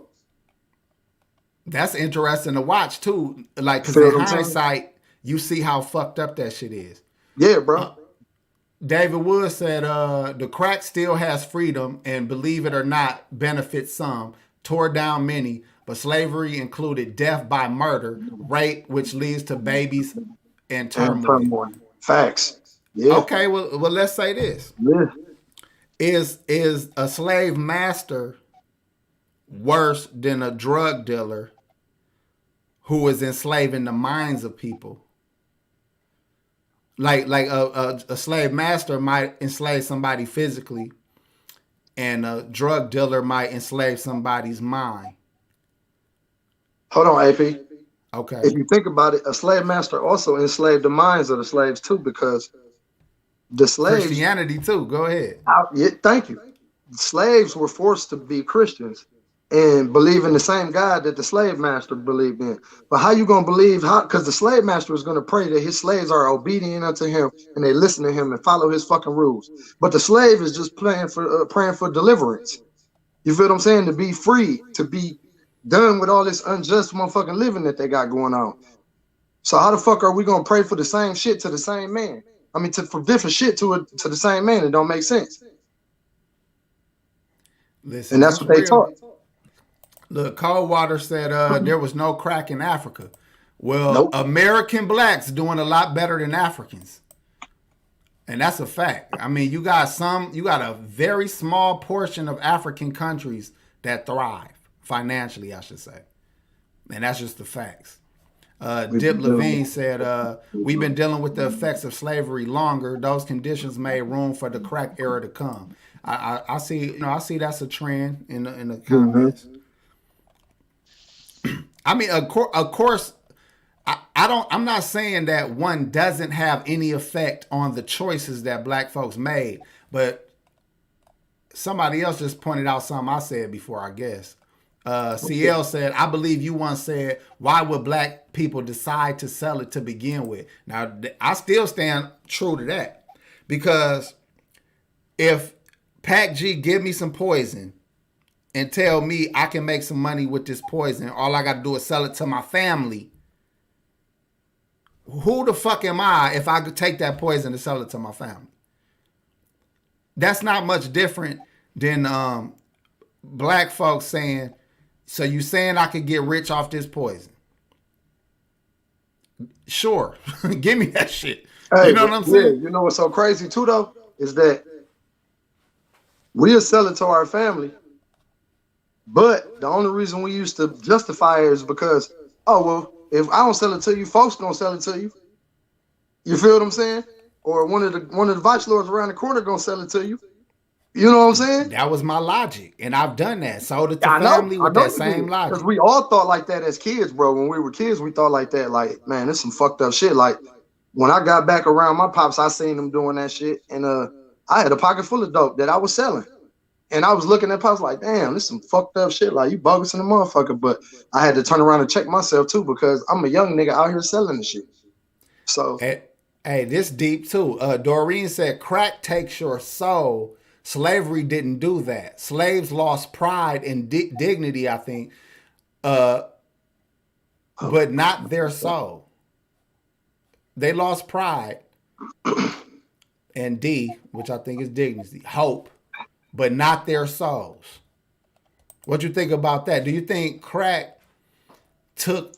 That's interesting to watch too. Like, You cause feel in what I'm saying? hindsight, you see how fucked up that shit is. Yeah, bro. David Wood said, the crack still has freedom and, believe it or not, benefits some, tore down many, but slavery included death by murder, rape, which leads to babies and And turmoil. turmoil. Facts. Yeah. Okay, well, let's say this. Yeah. Is a slave master worse than a drug dealer who is enslaving the minds of people? Like a slave master might enslave somebody physically, and a drug dealer might enslave somebody's mind. Hold on, AP. Okay. If you think about it, a slave master also enslaved the minds of the slaves too, because the slaves, Christianity too. Go ahead. yeah, thank you. Slaves were forced to be Christians and believe in the same God that the slave master believed in. But how you gonna believe? How? Because the slave master is gonna pray that his slaves are obedient unto him and they listen to him and follow his fucking rules. But the slave is just praying for deliverance. You feel what I'm saying? To be free, to be done with all this unjust motherfucking living that they got going on. So how the fuck are we gonna pray for the same shit to the same man? I mean, for different shit to the same man. It don't make sense. Listen, And that's that's what they real. taught. Look, Coldwater said there was no crack in Africa. Well, Nope. American blacks doing a lot better than Africans. And that's a fact. I mean, you got a very small portion of African countries that thrive financially, I should say. And that's just the facts. Dip Levine said, we've been dealing with the effects of slavery longer. Those conditions made room for the crack era to come. I see, I see that's a trend in the comments. I mean, of course, I'm not saying that one doesn't have any effect on the choices that black folks made, but somebody else just pointed out something I said before, I guess. CL said, I believe you once said, why would black people decide to sell it to begin with? Now, I still stand true to that, because if PAC G give me some poison and tell me I can make some money with this poison, all I got to do is sell it to my family, who the fuck am I if I could take that poison and sell it to my family? That's not much different than black folks saying, so you saying I could get rich off this poison? Sure. Give me that shit. Hey, You know what I'm saying? You know what's so crazy too though is that we'll sell it to our family, but the only reason we used to justify it is because, oh well, if I don't sell it to you, folks gonna sell it to you. You feel what I'm saying? Or one of the vice lords around the corner gonna sell it to you. You know what I'm saying? That was my logic, and I've done that. Sold it to I family with know that you did. same Because logic. we all thought like that as kids, bro. When we were kids, we thought like that. Like, man, this some fucked up shit. Like, when I got back around my pops, I seen them doing that shit, and I had a pocket full of dope that I was selling, and I was looking at pops like, damn, this some fucked up shit. Like, you bogus in the motherfucker. But I had to turn around and check myself too because I'm a young nigga out here selling the shit. So, Hey, this deep too. Doreen said, "Crack takes your soul. Slavery didn't do that. Slaves lost pride and dignity, I think, uh, but not their soul. They lost pride and which I think is dignity, hope, but not their souls." What you think about that? Do you think crack took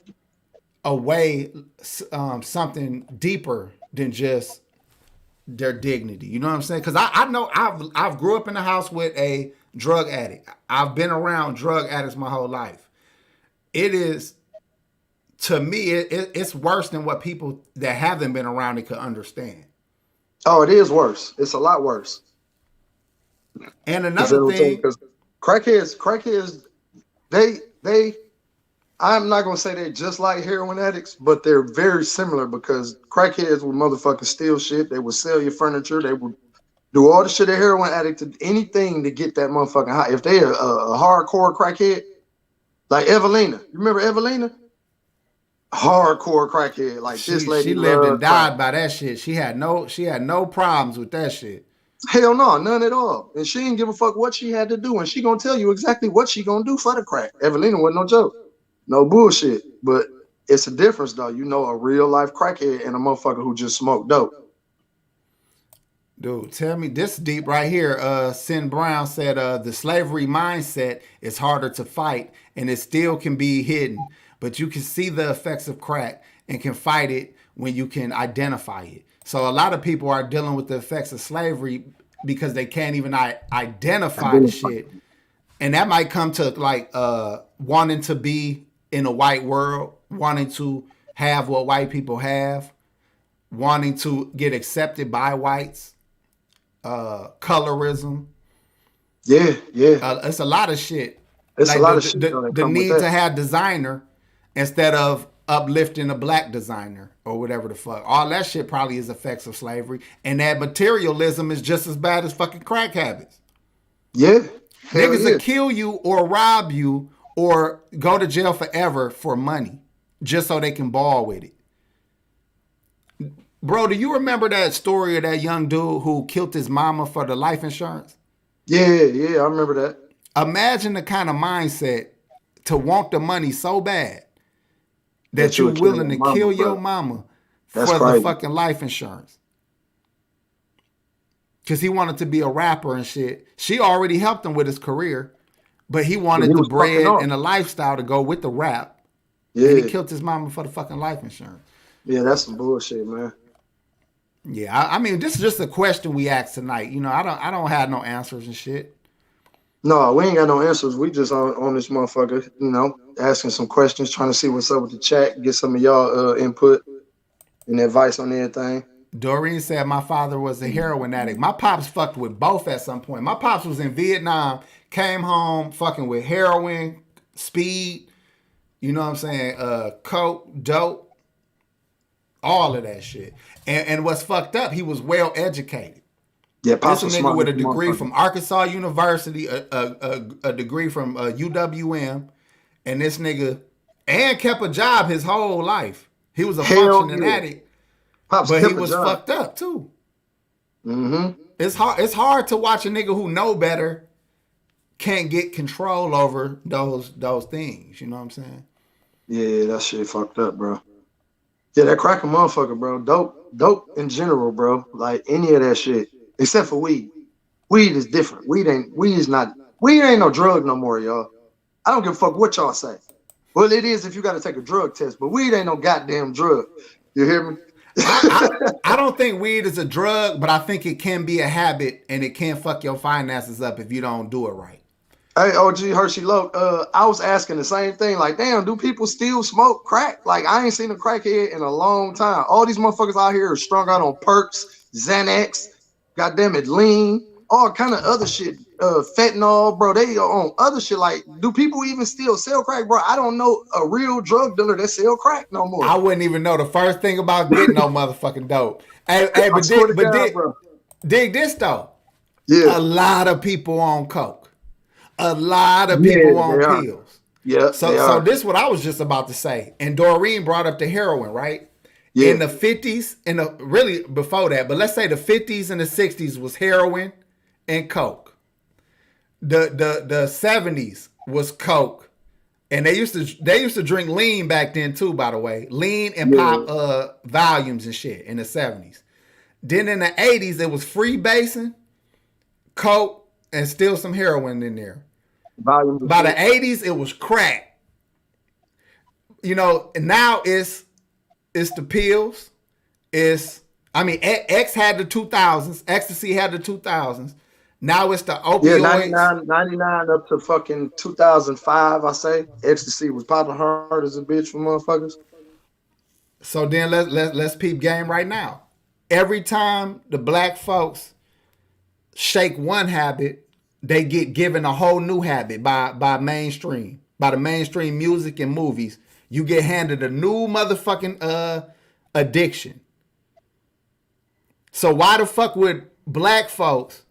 away something deeper than just their dignity? You know what I'm saying? Because I know I've grew up in a house with a drug addict. I've been around drug addicts my whole life. It is, to me, it's worse than what people that haven't been around it could understand. oh, it is worse. It's a lot worse. And another thing, Because crackheads, they I'm not gonna say they're just like heroin addicts, but they're very similar because crackheads would motherfucking steal shit. They would sell your furniture. They would do all the shit a heroin addict to anything to get that motherfucking high. If they a hardcore crackhead, like Evelina, you remember Evelina? Hardcore crackhead, like this lady. she lived and died by that shit. She had no problems with that shit. Hell no, none at all. And she didn't give a fuck what she had to do, and she gonna tell you exactly what she gonna do for the crack. Evelina wasn't no joke. No bullshit. But it's a difference though. You know, a real life crackhead and a motherfucker who just smoked dope. Dude, tell me this deep right here. Sin Brown said the slavery mindset is harder to fight and it still can be hidden, but you can see the effects of crack and can fight it when you can identify it. So a lot of people are dealing with the effects of slavery because they can't even identify the shit. And that might come to like wanting to be in a white world, wanting to have what white people have, wanting to get accepted by whites, colorism. Yeah. It's a lot of shit. It's like a lot of shit. The need to have designer instead of uplifting a black designer or whatever the fuck. All that shit probably is effects of slavery. And that materialism is just as bad as fucking crack habits. Yeah. Niggas will kill you or rob you or go to jail forever for money just so they can ball with it. Bro, do you remember that story of that young dude who killed his mama for the life insurance? Yeah, I remember that. Imagine the kind of mindset to want the money so bad that you're willing to kill your mama for the fucking life insurance. Because he wanted to be a rapper and shit. She already helped him with his career, but he wanted the bread and the lifestyle to go with the rap. Yeah. And he killed his mama for the fucking life insurance. Yeah, that's some bullshit, man. Yeah, I mean, this is just a question we asked tonight. You know, I don't have no answers and shit. No, we ain't got no answers. We just on this motherfucker, you know, asking some questions, trying to see what's up with the chat, get some of y'all input and advice on everything. Doreen said my father was a heroin addict. My pops fucked with both at some point. My pops was in Vietnam, came home fucking with heroin, speed, you know what I'm saying, coke, dope, all of that shit. And what's fucked up, he was well educated. Yeah, pops this a nigga with a degree from Arkansas University, a degree from UWM, and this nigga and kept a job his whole life. He was a functioning addict. Pops but he was fucked up too. Mm-hmm. It's hard to watch a nigga who know better can't get control over those things. You know what I'm saying? Yeah, that shit fucked up, bro. Yeah, that crack a motherfucker, bro. Dope in general, bro. Like any of that shit, except for weed. Weed is different. Weed ain't no drug no more, y'all. I don't give a fuck what y'all say. Well, it is if you got to take a drug test, but weed ain't no goddamn drug. You hear me? I don't think weed is a drug, but I think it can be a habit and it can fuck your finances up if you don't do it right. Hey, OG Hershey Loke, I was asking the same thing. Like, damn, do people still smoke crack? Like, I ain't seen a crackhead in a long time. All these motherfuckers out here are strung out on perks, Xanax, goddamn it, lean, all kind of other shit. Fentanyl, bro. They on other shit. Like, do people even still sell crack, bro? I don't know a real drug dealer that sell crack no more. I wouldn't even know the first thing about getting no motherfucking dope. Hey, I but swear to God, dig, bro. dig this though. Yeah, A lot of people on coke. A lot of yeah, people on they are. pills. Yeah, they So are. this is what I was just about to say. And Doreen brought up the heroin, right? Yeah, In the 50s, really before that, but let's say the 50s and the 60s was heroin and coke. The 70s was coke. And they used to drink lean back then too, by the way. Lean and yeah. pop volumes and shit in the 70s. Then in the 80s, it was freebasing, coke, and still some heroin in there. Volumes of By the shit. 80s, it was crack. You know, and now it's the pills. X had the 2000s. Ecstasy had the 2000s. Now it's the Yeah, opioids. 99 up to fucking 2005, I say. Ecstasy was popping hard as a bitch for motherfuckers. So then let's peep game right now. Every time the black folks shake one habit, they get given a whole new habit by the mainstream music and movies. You get handed a new motherfucking addiction. So why the fuck would black folks,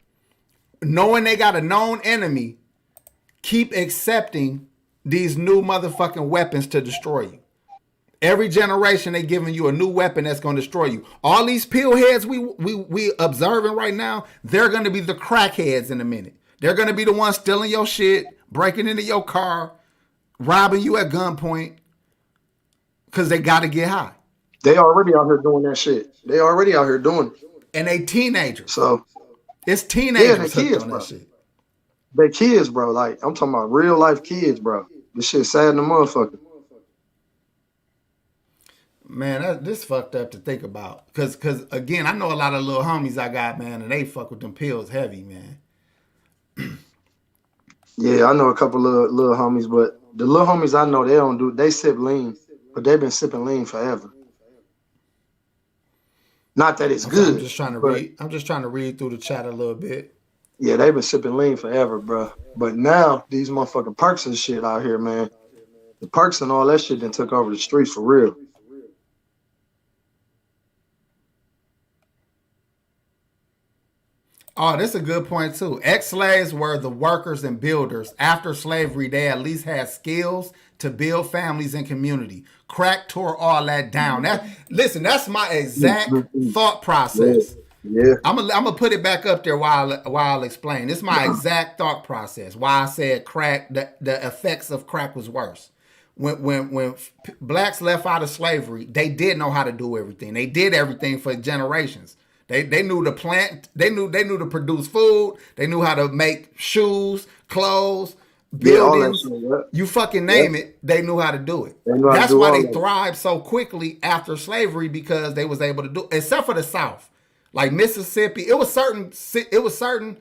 knowing they got a known enemy, keep accepting these new motherfucking weapons to destroy you? Every generation they giving you a new weapon that's going to destroy you. All these pill heads we observing right now, they're going to be the crackheads in a minute. They're going to be the ones stealing your shit, breaking into your car, robbing you at gunpoint because they got to get high. They already out here doing that shit. They already out here doing it. And they teenagers. So it's teenagers they hooked kids, on bro. that shit. They kids, bro. Like, I'm talking about real life kids, bro. This shit sad in the motherfucker. Man, this fucked up to think about. Cause again, I know a lot of little homies I got, man, and they fuck with them pills heavy, man. Yeah, I know a couple of little homies, but the little homies I know, they sip lean, but they've been sipping lean forever. Not that it's good. I'm just trying to read through the chat a little bit. Yeah, they've been sipping lean forever, bro. But now these motherfucking perks and shit out here, man. The perks and all that shit done took over the streets for real. Oh, that's a good point too. Ex-slaves were the workers and builders. After slavery, they at least had skills to build families and community. Crack tore all that down. That's my exact thought process. Yeah. I'm gonna put it back up there while I'll explain. This is my exact thought process. Why I said crack, the effects of crack was worse. When blacks left out of slavery, they did know how to do everything. They did everything for generations. They knew to plant. They knew to produce food. They knew how to make shoes, clothes, buildings. You fucking name it. They knew how to do it. That's why they thrived so quickly after slavery, because they was able to do it. Except for the South, like Mississippi. It was certain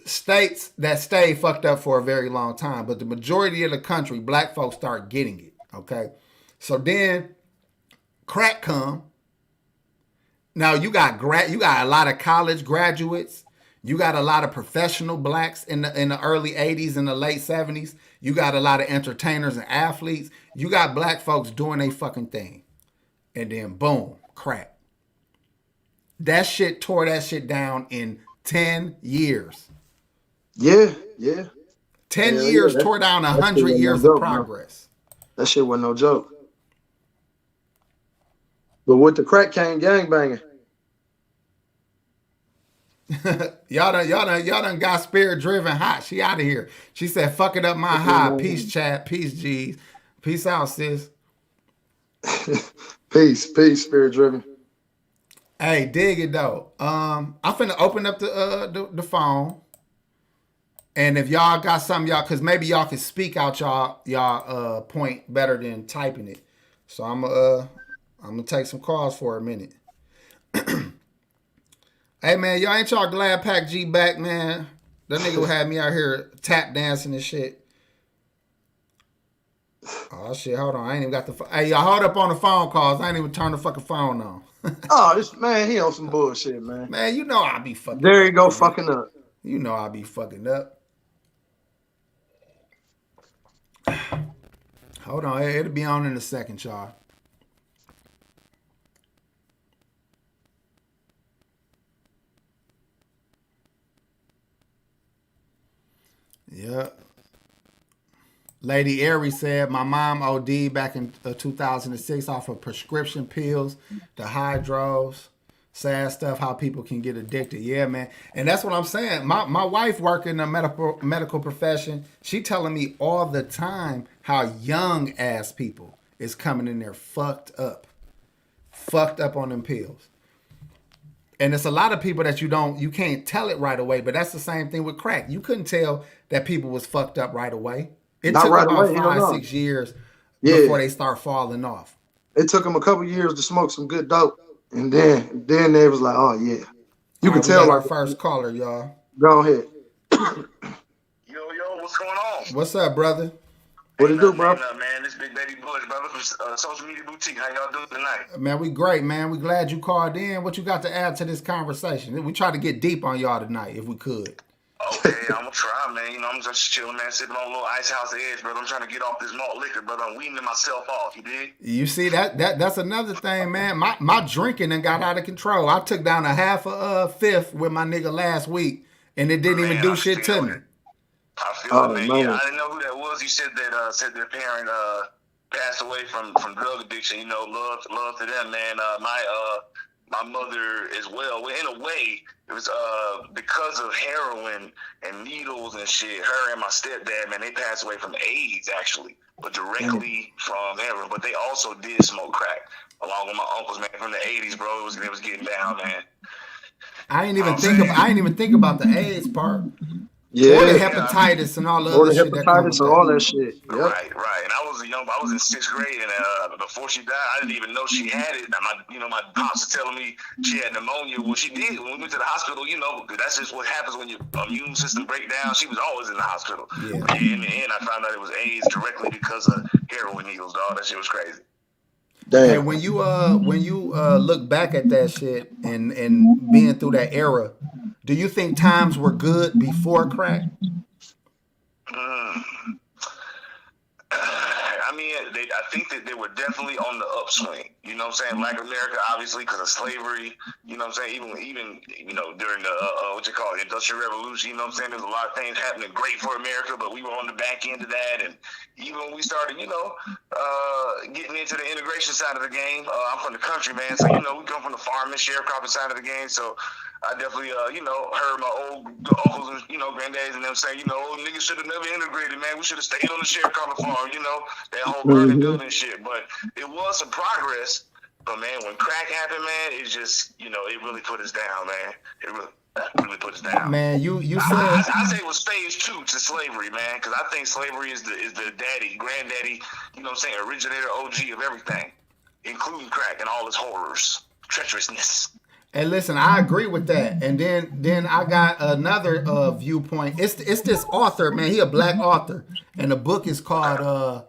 states that stayed fucked up for a very long time, but the majority of the country, black folks start getting it. Okay, so then crack come. Now you got a lot of college graduates. You got a lot of professional blacks in the early 80s and the late 70s. You got a lot of entertainers and athletes. You got black folks doing their fucking thing. And then boom, crack. That shit tore that shit down in 10 years. Yeah. 10 years tore down 100 years of progress. That shit wasn't no joke. But with the crack came gangbanging. y'all done got spirit driven hot. She out of here. She said, "Fuck it up my high." Peace, chat. Peace, G's. Peace out, sis. Peace, spirit driven. Hey, dig it though. I'm finna open up the phone, and if y'all got something, cause maybe y'all can speak out y'all point better than typing it. So I'm gonna take some calls for a minute. Hey man, y'all ain't y'all glad PAC G back, man? That nigga had me out here tap dancing and shit. Oh shit, hold on. I ain't even got the hey, y'all hold up on the phone calls. I ain't even turn the fucking phone on. Oh, this man, he on some bullshit, man. Man, you know I be fucking. There you go, man. fucking up. You know I be fucking up. Hold on, it'll be on in a second, y'all. Yep. Lady Aries said, my mom OD'd back in 2006 off of prescription pills, the hydros. Sad stuff, how people can get addicted. Yeah, man. And that's what I'm saying. My wife work in the medical profession. She telling me all the time how young ass people is coming in there fucked up on them pills. And it's a lot of people that you can't tell it right away, but that's the same thing with crack. You couldn't tell that people was fucked up right away. It Not took right about away, 5-6 years Yeah. before they start falling off. It took them a couple years to smoke some good dope, and then they was like, oh yeah, you All can right, we tell. got our Like, first caller, y'all. go ahead. Yo, what's going on? What's up, brother? What it do, bro? Man, this Big Baby Bush, brother, from Social Media Boutique. How y'all doing tonight? Man, we great, man. We glad you called in. What you got to add to this conversation? We try to get deep on y'all tonight, if we could. Okay, I'm gonna try, man. You know, I'm just chilling, man, sipping on a little Ice House Edge, brother. I'm trying to get off this malt liquor, brother. I'm weaning myself off, you dig? You see, that's another thing, man. My drinking done got out of control. I took down a half a fifth with my nigga last week, and it didn't even do shit to me. I feel it, man. Yeah, I didn't know who that was. You said that said their parent passed away from drug addiction. You know, love to them, man. My mother as well. Well, in a way, it was because of heroin and needles and shit. Her and my stepdad, man, they passed away from AIDS actually, but directly from heroin. But they also did smoke crack along with my uncles, man, from the '80s, bro. It was getting down, man. I ain't even think about the AIDS part. Yeah, Or the hepatitis and all the or other the shit that comes hepatitis with and that. all that shit. Yep. Right. And I was in 6th grade, and before she died, I didn't even know she had it. My pops was telling me she had pneumonia. Well, she did. When we went to the hospital, you know, that's just what happens when your immune system breaks down. She was always in the hospital. Yeah. But in the end, I found out it was AIDS directly because of heroin needles, dog. That shit was crazy. Damn. Hey, when you look back at that shit and being through that era, do you think times were good before crack? I mean, I think that they were definitely on the upswing. You know what I'm saying? Black America, obviously, because of slavery. You know what I'm saying? Even you know, during the Industrial Revolution. You know what I'm saying? There's a lot of things happening great for America, but we were on the back end of that. And even when we started, getting into the integration side of the game, I'm from the country, man. So we come from the farming, sharecropping side of the game. So I definitely, heard my old uncles and, granddaddies and them say, niggas should have never integrated, man. We should have stayed on the sharecropping farm, that whole burning building shit. But it was some progress. But, man, when crack happened, man, it's just, it really put us down, man. It really put us down. Man, you said... I say it was phase 2 to slavery, man, because I think slavery is the daddy, granddaddy, originator, OG of everything, including crack and all its horrors, treacherousness. And listen, I agree with that. And then I got another viewpoint. It's this author, man. He a black author, and the book is called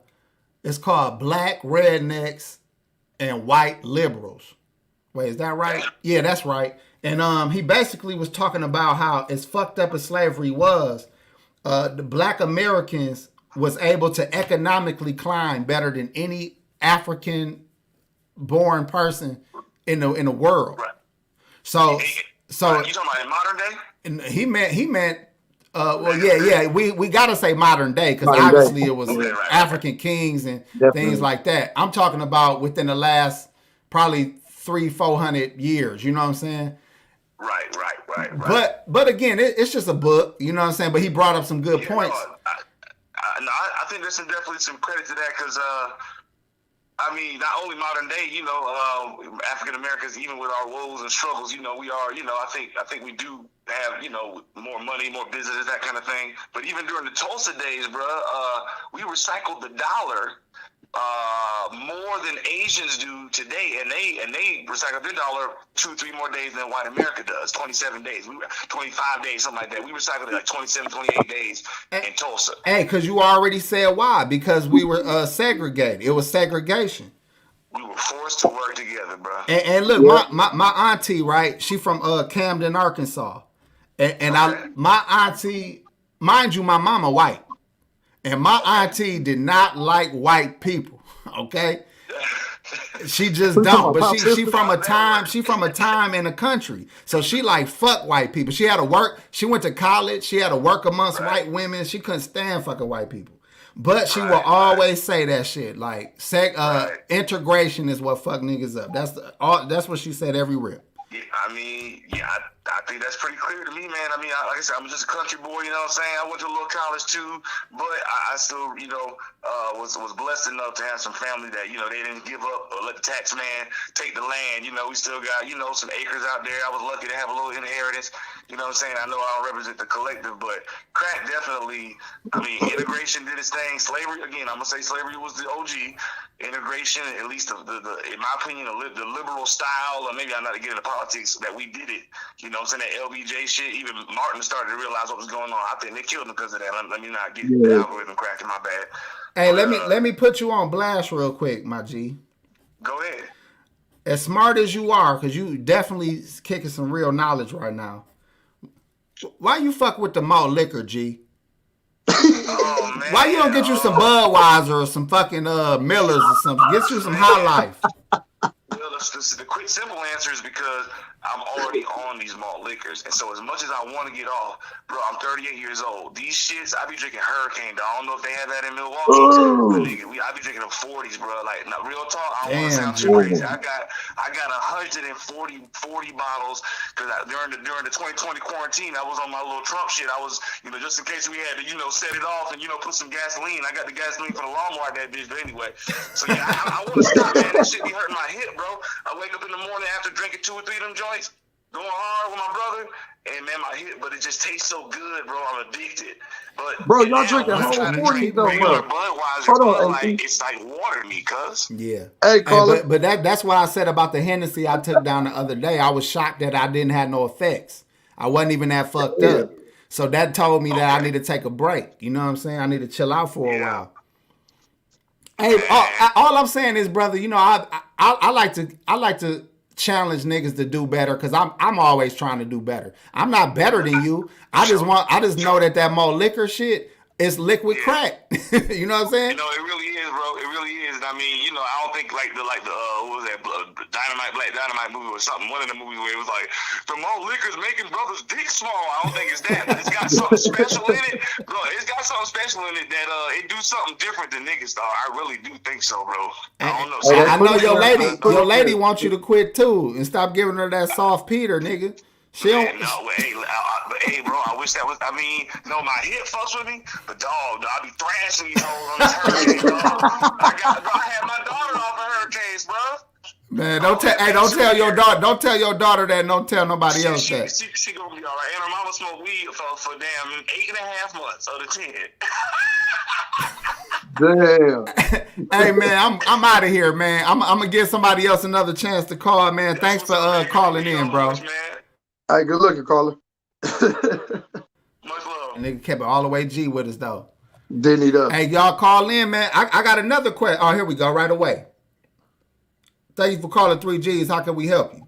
Black Rednecks and White Liberals. Wait, is that right? Yeah, that's right. And he basically was talking about how as fucked up as slavery was, the black Americans was able to economically climb better than any African born person in the world. Right. So you talking about in modern day? He meant we gotta say modern day because obviously it was African kings and things like that. I'm talking about within the last probably 300-400 years. You know what I'm saying? Right. But again, it's just a book. You know what I'm saying? But he brought up some good points. I think there's definitely some credit to that because. Not only modern day, African Americans, even with our woes and struggles, we are, I think we do have, more money, more businesses, that kind of thing. But even during the Tulsa days, we recycled the dollar more than Asians do today, and they recycle their dollar 2-3 more days than white America does. 27 days, 25 days, something like that. We recycled it like 27, 28 days in Tulsa. Hey, because you already said why? Because we were segregated. It was segregation. We were forced to work together, bro. And look, my auntie, right? She from Camden, Arkansas. And my auntie, mind you, my mama white, and my auntie did not like white people. Okay, she just Who's talking don't. about But pop she sister? from a time. She from a time in the country, so she like fuck white people. She had to work. She went to college. She had to work amongst white women. She couldn't stand fucking white people. But she will always say that shit like integration is what fuck niggas up. That's what she said every rip. Yeah, I think that's pretty clear to me, man. I mean, like I said, I'm just a country boy, you know what I'm saying? I went to a little college too, but I still, was blessed enough to have some family that, they didn't give up or let the tax man take the land. We still got, some acres out there. I was lucky to have a little inheritance, you know what I'm saying? I know I don't represent the collective, but crack definitely, integration did its thing. Slavery, again, I'm going to say slavery was the OG. Integration, at least the in my opinion, the liberal style, or maybe I'm not to get into politics, that we did it. You know what I'm saying? That LBJ shit, even Martin started to realize what was going on. I think they killed him because of that. Let me not get the algorithm cracking, my bad. Hey, let me put you on blast real quick, my G. Go ahead. As smart as you are, because you definitely kicking some real knowledge right now. Why you fuck with the malt liquor, G? Oh, man. Why you don't get you some Budweiser or some fucking Millers or something? Get you some High Life. Well, the quick, simple answer is because I'm already on these malt liquors. And so as much as I want to get off, bro, I'm 38 years old. These shits, I be drinking Hurricane. I don't know if they have that in Milwaukee. But nigga, I be drinking them 40s, bro. Like, not real talk. I don't want to sound too crazy. I got 140 bottles because during the 2020 quarantine, I was on my little Trump shit. I was, just in case we had to, set it off and, put some gasoline. I got the gasoline for the lawnmower at that bitch. But anyway, so yeah, I want to stop, man. That shit be hurting my hip, bro. I wake up in the morning after drinking 2 or 3 of them joints, going hard with my brother, and man, my hip, but it just tastes so good, bro. I'm addicted. But bro, y'all drinking whole 40s though, bro. Budweiser, Hold on, it's like water to me, cuz. Yeah. Hey, caller. But that's what I said about the Hennessy I took down the other day. I was shocked that I didn't have no effects. I wasn't even that fucked up. So that told me that I need to take a break. You know what I'm saying? I need to chill out for a while. Hey, all I'm saying is, brother, I like to challenge niggas to do better because I'm always trying to do better. I'm not better than you. I just know that more liquor shit is liquid crack. You know what I'm saying? It really is, bro. It really is. And I mean, I don't think like the what was that Black Dynamite movie or something. One of the movies where it was like the more liquor's making brothers' dick small. I don't think it's that, but it's got something special in it, bro. It's got something special in it that it do something different than niggas, dog. I really do think so, bro. I don't know. So I know your lady wants you to quit too and stop giving her that soft Peter, nigga. She don't. Hey, bro, I wish that was. I mean, my hip fucks with me, but dog, I be thrashing these hoes on this Hurricane, dog. I had my daughter off of Hurricanes, bro. Man, don't tell your daughter. Don't tell your daughter that. And don't tell nobody else that. She gonna be all right. And her mama smoked weed for damn 8.5 months out of 10. Damn. Hey man, I'm out of here, man. I'm gonna give somebody else another chance to call, man. Thanks for calling in, bro. Hey, good looking, caller. Much love. Nigga kept it all the way G with us though. Didn't he though? Hey, y'all call in, man. I got another question. Oh, here we go, right away. Thank you for calling 3G's. How can we help you?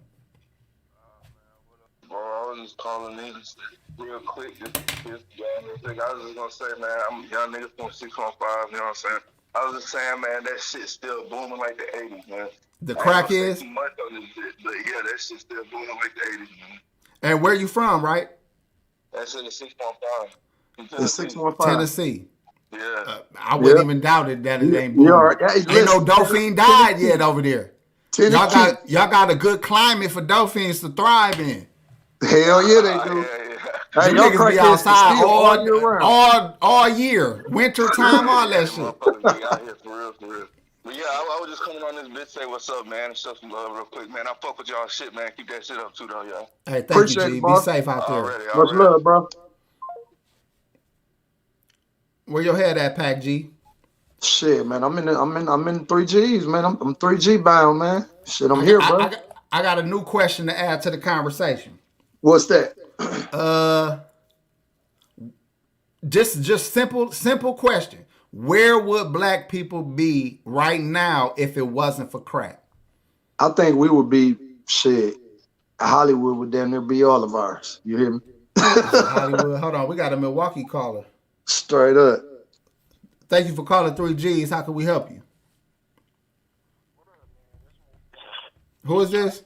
Bro, I was just calling niggas real quick. This thing I was just gonna say, man, I'm young niggas from 615. You know what I'm saying? I was just saying, man, that shit's still booming like the 80s, man. The crack is? Much on this shit, but yeah, that shit's still booming like the 80s, man. And where you from, right? That's in the 615. The 615. Tennessee. Yeah. I wouldn't even doubt it that it ain't booming. Ain't no dolphin died yet over there. Y'all got a good climate for dolphins to thrive in. Hell yeah, they do. Hey, y'all niggas be outside all year. Winter time, all that shit. Out here for real. But yeah, I was just coming on this bitch, say what's up, man, and show some love real quick, man. I fuck with y'all shit, man. Keep that shit up too, though, y'all. Hey, thank you, G. Be safe out there. Much love, bro. Where your head at, PAC G? Shit, man. I'm in 3G's, man. I'm 3G bound, man. Shit, I'm here, bro. I got a new question to add to the conversation. What's that? Just simple question. Where would black people be right now if it wasn't for crack? I think we would be shit. Hollywood would damn near be all of ours. You hear me? Hollywood. Hold on, we got a Milwaukee caller. Straight up. Thank you for calling 3G's. How can we help you? Who is this?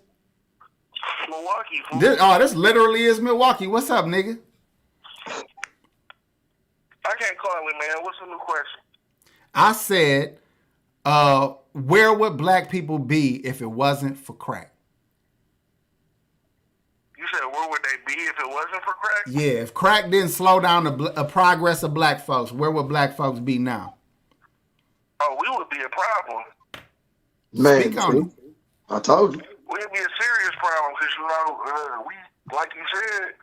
Milwaukee. This literally is Milwaukee. What's up, nigga? I can't call it, man. What's the new question? I said, where would black people be if it wasn't for crack? You said where would they be if it wasn't for crack? Yeah, if crack didn't slow down the progress of black folks, where would black folks be now? Oh, we would be a problem. Man, Speak on it. I told you. We'd be a serious problem because, we, like you said,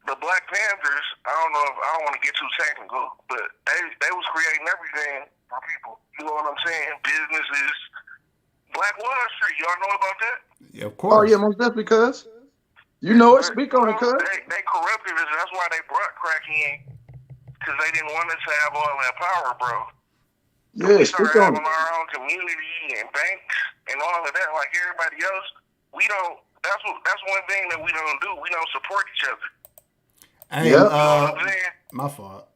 the Black Panthers, I don't want to get too technical, but they was creating everything for people. You know what I'm saying? Businesses. Black Wall Street, y'all know about that? Yeah, of course. Oh, yeah, most definitely, cuz. You know it. Speak on it, cuz. They corrupted us. That's why they brought crack in, because they didn't want us to have all that power, bro. Yeah, We speak started on having it. our own community and banks and all of that like everybody else. We don't. That's one thing that we don't do. We don't support each other. Hey, Yep. You know what I'm saying? my fault.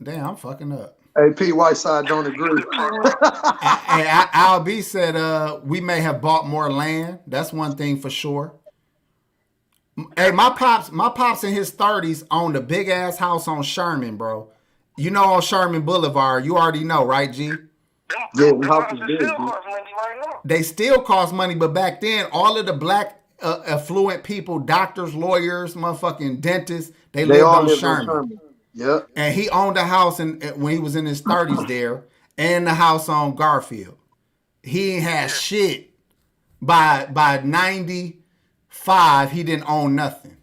Damn, I'm fucking up. AP Whiteside don't agree. And Al B said we may have bought more land. That's one thing for sure. Hey, my pops in his 30s owned a big ass house on Sherman, bro. You know, on Sherman Boulevard. You already know, right, G? Yeah, Them the house houses is big, still dude. cost money right now. They still cost money, but back then, all of the black affluent people, doctors, lawyers, motherfucking dentists, they lived all on lived Sherman. on Sherman. Yep. And he owned a house when he was in his 30s there, and the house on Garfield. He ain't had shit. By 95, he didn't own nothing.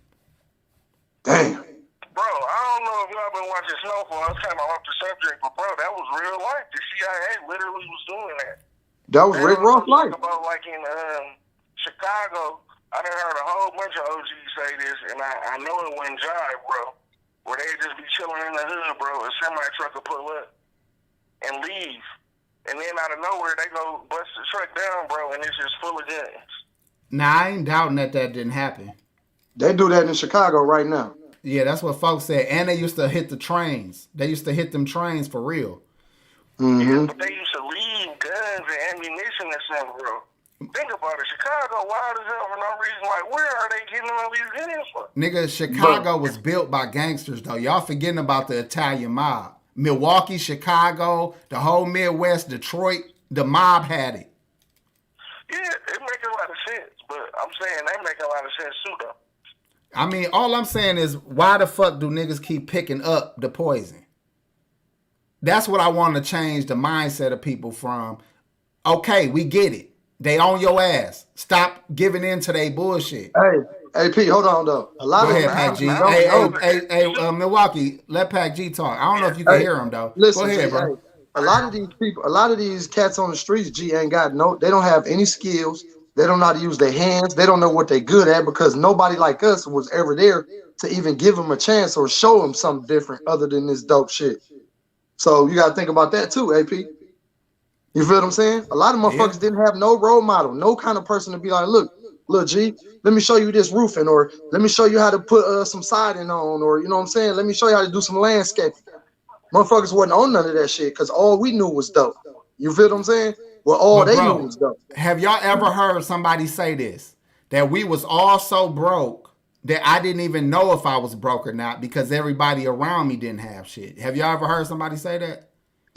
Damn. Bro, I don't know if y'all been watching Snowfall. It's kind of off the subject, but bro, that was real life. The CIA literally was doing that. That was Rick Ross life. About like in Chicago, I done heard a whole bunch of OGs say this, and I know it wouldn't jive, bro. Where they just be chilling in the hood, bro. A semi truck will pull up and leave, and then out of nowhere they go bust the truck down, bro, and it's just full of guns. Now, I ain't doubting that didn't happen. They do that in Chicago right now. Yeah, that's what folks said. And they used to hit the trains. They used to hit them trains for real. Mm-hmm. Yeah, but they used to leave guns and ammunition and stuff, bro. Think about it. Chicago, wild as hell for no reason. Like, where are they getting all these guns from? Nigga, Chicago was built by gangsters, though. Y'all forgetting about the Italian mob. Milwaukee, Chicago, the whole Midwest, Detroit, the mob had it. Yeah, it makes a lot of sense, but I'm saying they make a lot of sense too, though. I mean, all I'm saying is, why the fuck do niggas keep picking up the poison? That's what I want to change the mindset of people from. Okay, we get it. They on your ass. Stop giving in to their bullshit. Hey, AP, hold on though. A lot Go of ahead, them PAC G. don't know. Hey, Milwaukee, let PAC G talk. I don't know if you can hear him though. Listen, Go ahead, G, bro. hey, a lot of these people, a lot of these cats on the streets, G, ain't got they don't have any skills. They don't know how to use their hands. They don't know what they're good at because nobody like us was ever there to even give them a chance or show them something different other than this dope shit. So you got to think about that too, AP. You feel what I'm saying? A lot of motherfuckers didn't have no role model, no kind of person to be like, look, G, let me show you this roofing, or let me show you how to put some siding on, or you know what I'm saying? Let me show you how to do some landscaping. Motherfuckers wasn't on none of that shit because all we knew was dope. You feel what I'm saying? Well, all they knew was dope. Have y'all ever heard somebody say this? That we was all so broke that I didn't even know if I was broke or not because everybody around me didn't have shit. Have y'all ever heard somebody say that?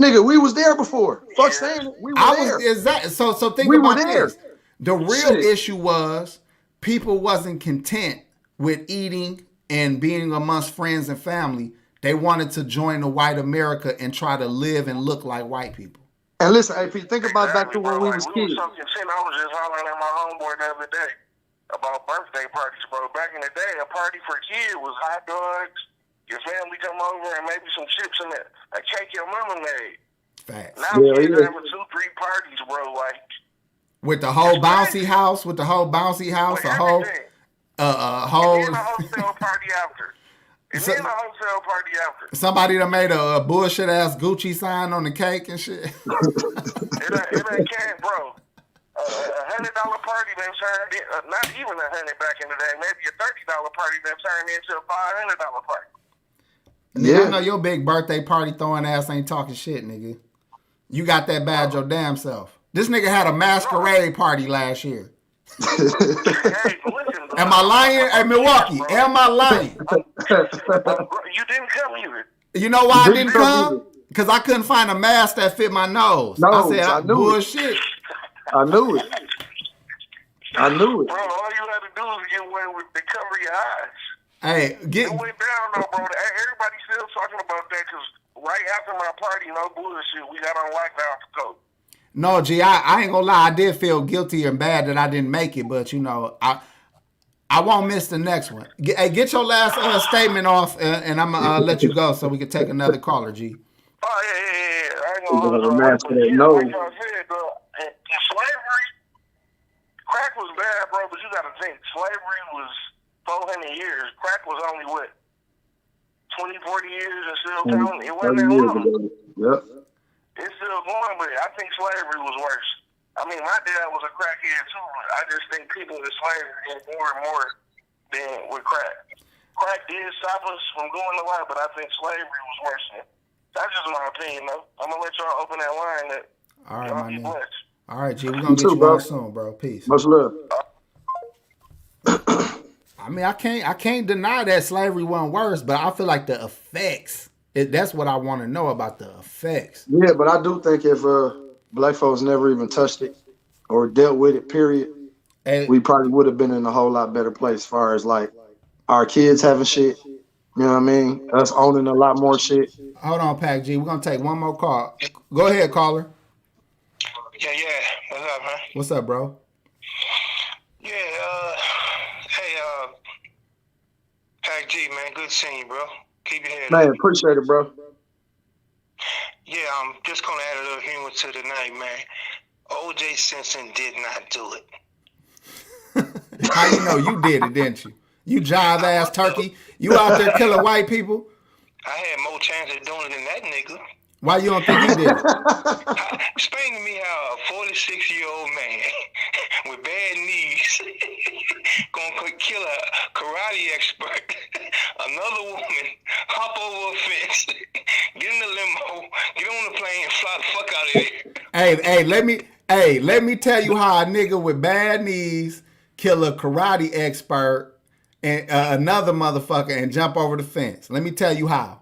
Nigga, we was there before. Fuck saying it. We were there. So think about this. The real issue was people wasn't content with eating and being amongst friends and family. They wanted to join the white America and try to live and look like white people. And listen, AP, think about back to when we was kids. I was just hollering at my homeboy the other day about birthday parties, bro. Back in the day, a party for kids was hot dogs, your family come over, and maybe some chips and a cake your mama made. Facts. Now kids are having 2-3 parties, bro. Like with the whole bouncy house, with a whole, and then a wholesale party after. Then a wholesale party after. Somebody that made a bullshit ass Gucci sign on the cake and shit. it ain't bro. $100 party that turned in, not even $100 back in the day, maybe a $30 party that turned into a $500 party. Nigga, I know your big birthday party throwing ass ain't talking shit, nigga. You got that bad your damn self. This nigga had a masquerade party last year. Hey, listen, Am I lying? Hey, Milwaukee, am I lying? You didn't come either. You know why I didn't come? Because I couldn't find a mask that fit my nose. I said, bullshit. I knew it. Bro, all you had to do is get one with the cover your eyes. Hey, it went down though, bro. Everybody's still talking about that because right after my party, no bullshit, we got on lockdown for COVID. No, G, I ain't gonna lie. I did feel guilty and bad that I didn't make it, but you know, I won't miss the next one. Get your last statement off, and I'm gonna let you go so we can take another caller, G. Oh yeah. I ain't gonna hold on. Like I said, bro, slavery, crack was bad, bro. But you gotta think, slavery was 400 years. Crack was only what 20, 40 years and still counting. It wasn't that long. Yep. It's still going, but I think slavery was worse. I mean, my dad was a crackhead too, but I just think people in slavery get more and more than with crack. Crack did stop us from going a lot, but I think slavery was worse than. That's just my opinion, though. I'm gonna let y'all open that line. All right, my nigga. All right, G, we're You gonna get too, you bro. on soon, bro. Peace. Much love. I mean, I can't deny that slavery wasn't worse, but I feel like the effects. That's what I want to know about the effects. Yeah, but I do think if black folks never even touched it or dealt with it, period, we probably would have been in a whole lot better place as far as like our kids having shit. You know what I mean? Us owning a lot more shit. Hold on, PAC G. We're gonna take one more call. Go ahead, caller. Yeah. What's up, man? What's up, bro? Yeah, hey, PAC G, man, good seeing you, bro. Keep your head Man, up. appreciate it, bro. Yeah, I'm just gonna add a little humor to the night, man. O.J. Simpson did not do it. How you know you did it, didn't you? You jive ass turkey. You out there killing white people. I had more chance of doing it than that nigga. Why you don't think he did it? Explain to me how a 46-year-old man with bad knees gonna kill a karate expert, another woman, hop over a fence, get in the limo, get on the plane, and fly the fuck out of here. Let me tell you how a nigga with bad knees kill a karate expert and another motherfucker and jump over the fence. Let me tell you how.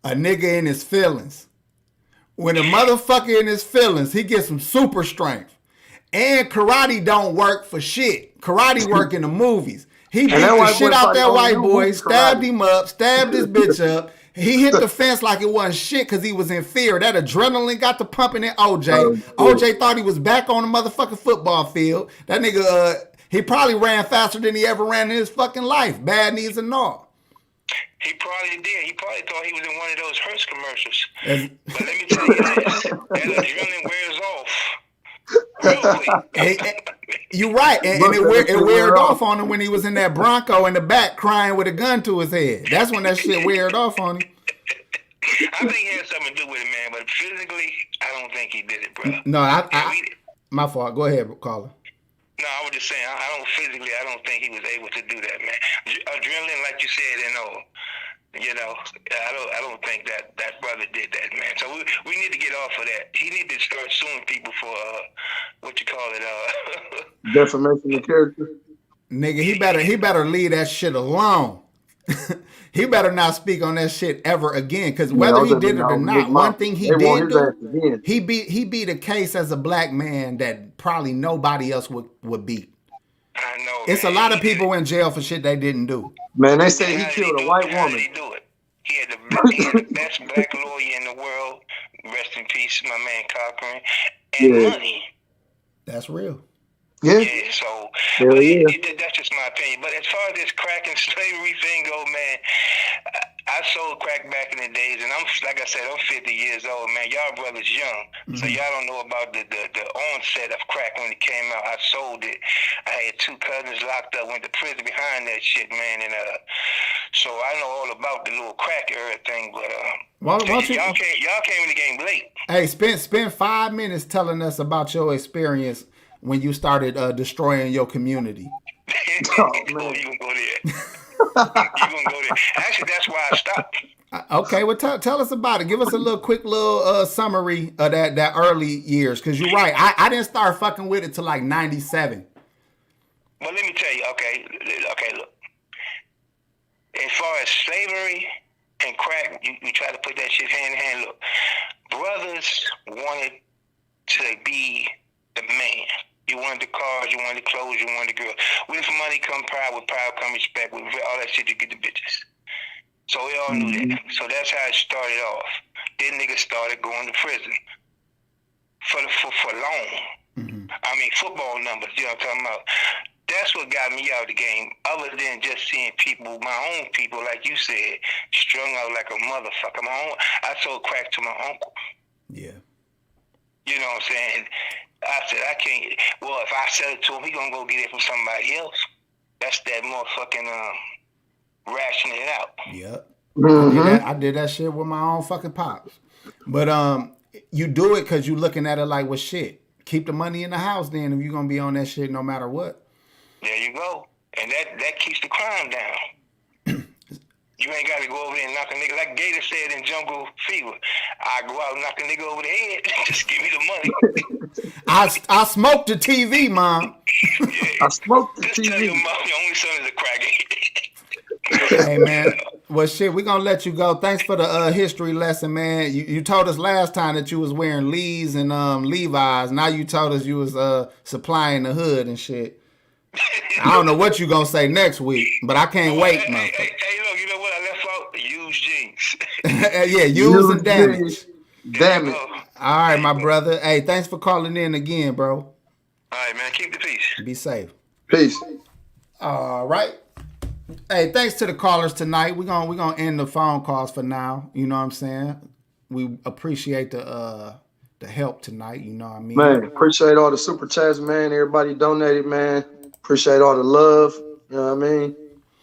A nigga in his feelings. When a motherfucker in his feelings, he gets some super strength. And karate don't work for shit. Karate work in the movies. He beat the shit out that white boy, stabbed him up, stabbed his bitch up. He hit the fence like it wasn't shit because he was in fear. That adrenaline got to pumping in OJ. OJ thought he was back on the motherfucking football field. That nigga, he probably ran faster than he ever ran in his fucking life. Bad knees and all. He probably did. He probably thought he was in one of those Hearst commercials. But let me tell you this, that adrenaline wears off real quick. You're right. And it weared off on him when he was in that Bronco in the back crying with a gun to his head. That's when that shit weared off on him. I think he had something to do with it, man. But physically, I don't think he did it, bro. No, my fault. Go ahead, caller. No, I was just saying, I don't think he was able to do that, man. Adrenaline, like you said, I don't think that brother did that, man. So we need to get off of that. He need to start suing people for, defamation of character. Nigga, he better leave that shit alone. He better not speak on that shit ever again. Because whether he did it or not, one thing he did do, he beat a case as a black man that probably nobody else would beat. I know. It's a lot of people in jail for shit they didn't do. Man, they say he killed a white woman. How did he do it? He had the best black lawyer in the world. Rest in peace, my man Cochran. And money. That's real. Yeah, so that's just my opinion. But as far as this crack and slavery thing go, man, I sold crack back in the days, and I'm 50 years old, man. Y'all brothers young, so y'all don't know about the onset of crack when it came out. I sold it. I had 2 cousins locked up, went to prison behind that shit, man, and so I know all about the little crack era thing. But y'all came in the game late. Hey, spend 5 minutes telling us about your experience when you started destroying your community? Oh, man. You gonna go there? You gonna go there? Actually, that's why I stopped. Okay, well, tell us about it. Give us a quick little summary of that early years, because you're right. I didn't start fucking with it till like 97. Well, let me tell you. Okay, look. As far as slavery and crack, you try to put that shit hand in hand. Look, brothers wanted to be the man. You wanted the cars, you wanted the clothes, you wanted the girl. With money come pride, with pride come respect, with all that shit to get the bitches. So we all knew that. So that's how it started off. Then niggas started going to prison for long. I mean, football numbers, you know what I'm talking about? That's what got me out of the game, other than just seeing people, my own people, like you said, strung out like a motherfucker. I sold crack to my uncle. Yeah. You know what I'm saying? I said, I can't. Well, if I sell it to him, he gonna go get it from somebody else. That's that motherfucking rationing it out. Yep. I did that shit with my own fucking pops. But you do it because you looking at it like, well, shit. Keep the money in the house then if you're gonna be on that shit no matter what. There you go. And that keeps the crime down. You ain't got to go over there and knock a nigga. Like Gator said in Jungle Fever, I go out and knock a nigga over the head. Just give me the money. I smoked the TV, Mom. Yeah. I smoked the Just TV. tell your mom your only son is a crackhead. Hey, man. Well, shit, we're going to let you go. Thanks for the history lesson, man. You told us last time that you was wearing Lee's and Levi's. Now you told us you was supplying the hood and shit. I don't know what you going to say next week, but I can't wait, man. Hey, look, you know what I left out? Used jeans. Yeah, used and damaged. Damn it. All right, my brother. Hey, thanks for calling in again, bro. All right, man. Keep the peace. Be safe. Peace. All right. Hey, thanks to the callers tonight. We're gonna end the phone calls for now. You know what I'm saying? We appreciate the help tonight. You know what I mean? Man, appreciate all the super chats, man. Everybody donated, man. Appreciate all the love. You know what I mean?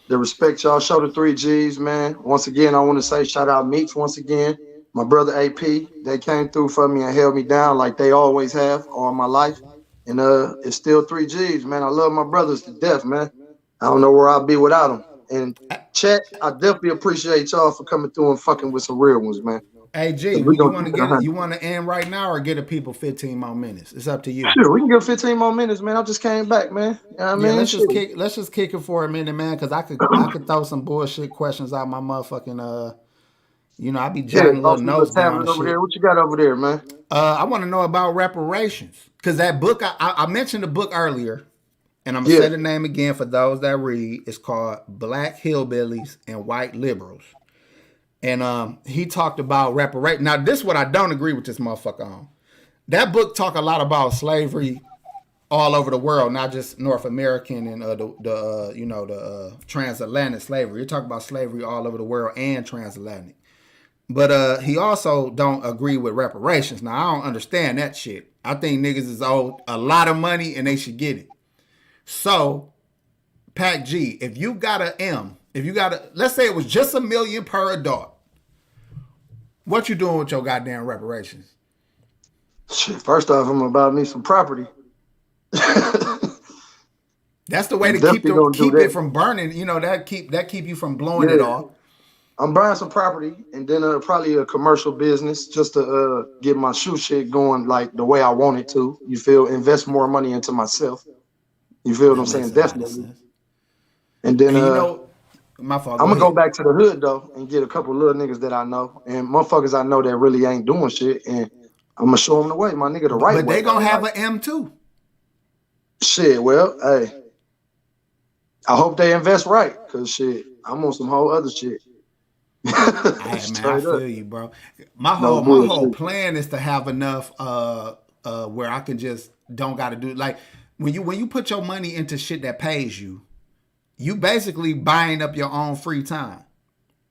The respect y'all show the 3G's, man. Once again, I want to say shout out Meeks once again. My brother AP, they came through for me and held me down like they always have all my life. And it's still 3G's, man. I love my brothers to death, man. I don't know where I'd be without them. And chat, I definitely appreciate y'all for coming through and fucking with some real ones, man. Hey G, you want to end right now or get the people 15 more minutes? It's up to you. Sure, we can give 15 more minutes, man. I just came back, man. You know what I mean? Let's just kick it for a minute, man, because I could throw some bullshit questions out my motherfucking I be jotting little notes down over there. What you got over there, man? I want to know about reparations, because that book I mentioned the book earlier, and I'm gonna say the name again for those that read. It's called Black Hillbillies and White Liberals. And he talked about reparations. Now, this is what I don't agree with this motherfucker on. That book talk a lot about slavery all over the world, not just North American and the transatlantic slavery. You're talking about slavery all over the world and transatlantic. But he also don't agree with reparations. Now, I don't understand that shit. I think niggas is owed a lot of money and they should get it. So, PAC G, if you got let's say it was just $1 million per adult, what you doing with your goddamn reparations? Shit, first off, I'm about me some property. That's the way to keep it from burning. You know, that keep you from blowing it off. I'm buying some property and then probably a commercial business just to get my shoe shit going like the way I want it to. You feel? Invest more money into myself. You feel what I'm saying? Definitely. And then my fault. I'm gonna go back to the hood though and get a couple little niggas that I know and motherfuckers I know that really ain't doing shit, and I'm gonna show them the way, my nigga, the right way. But they gonna have an M too. Shit, well, hey, I hope they invest right, cause shit, I'm on some whole other shit. Hey, man, I feel you, bro. My whole plan is to have enough where I can just don't gotta do like when you put your money into shit that pays you. You basically buying up your own free time.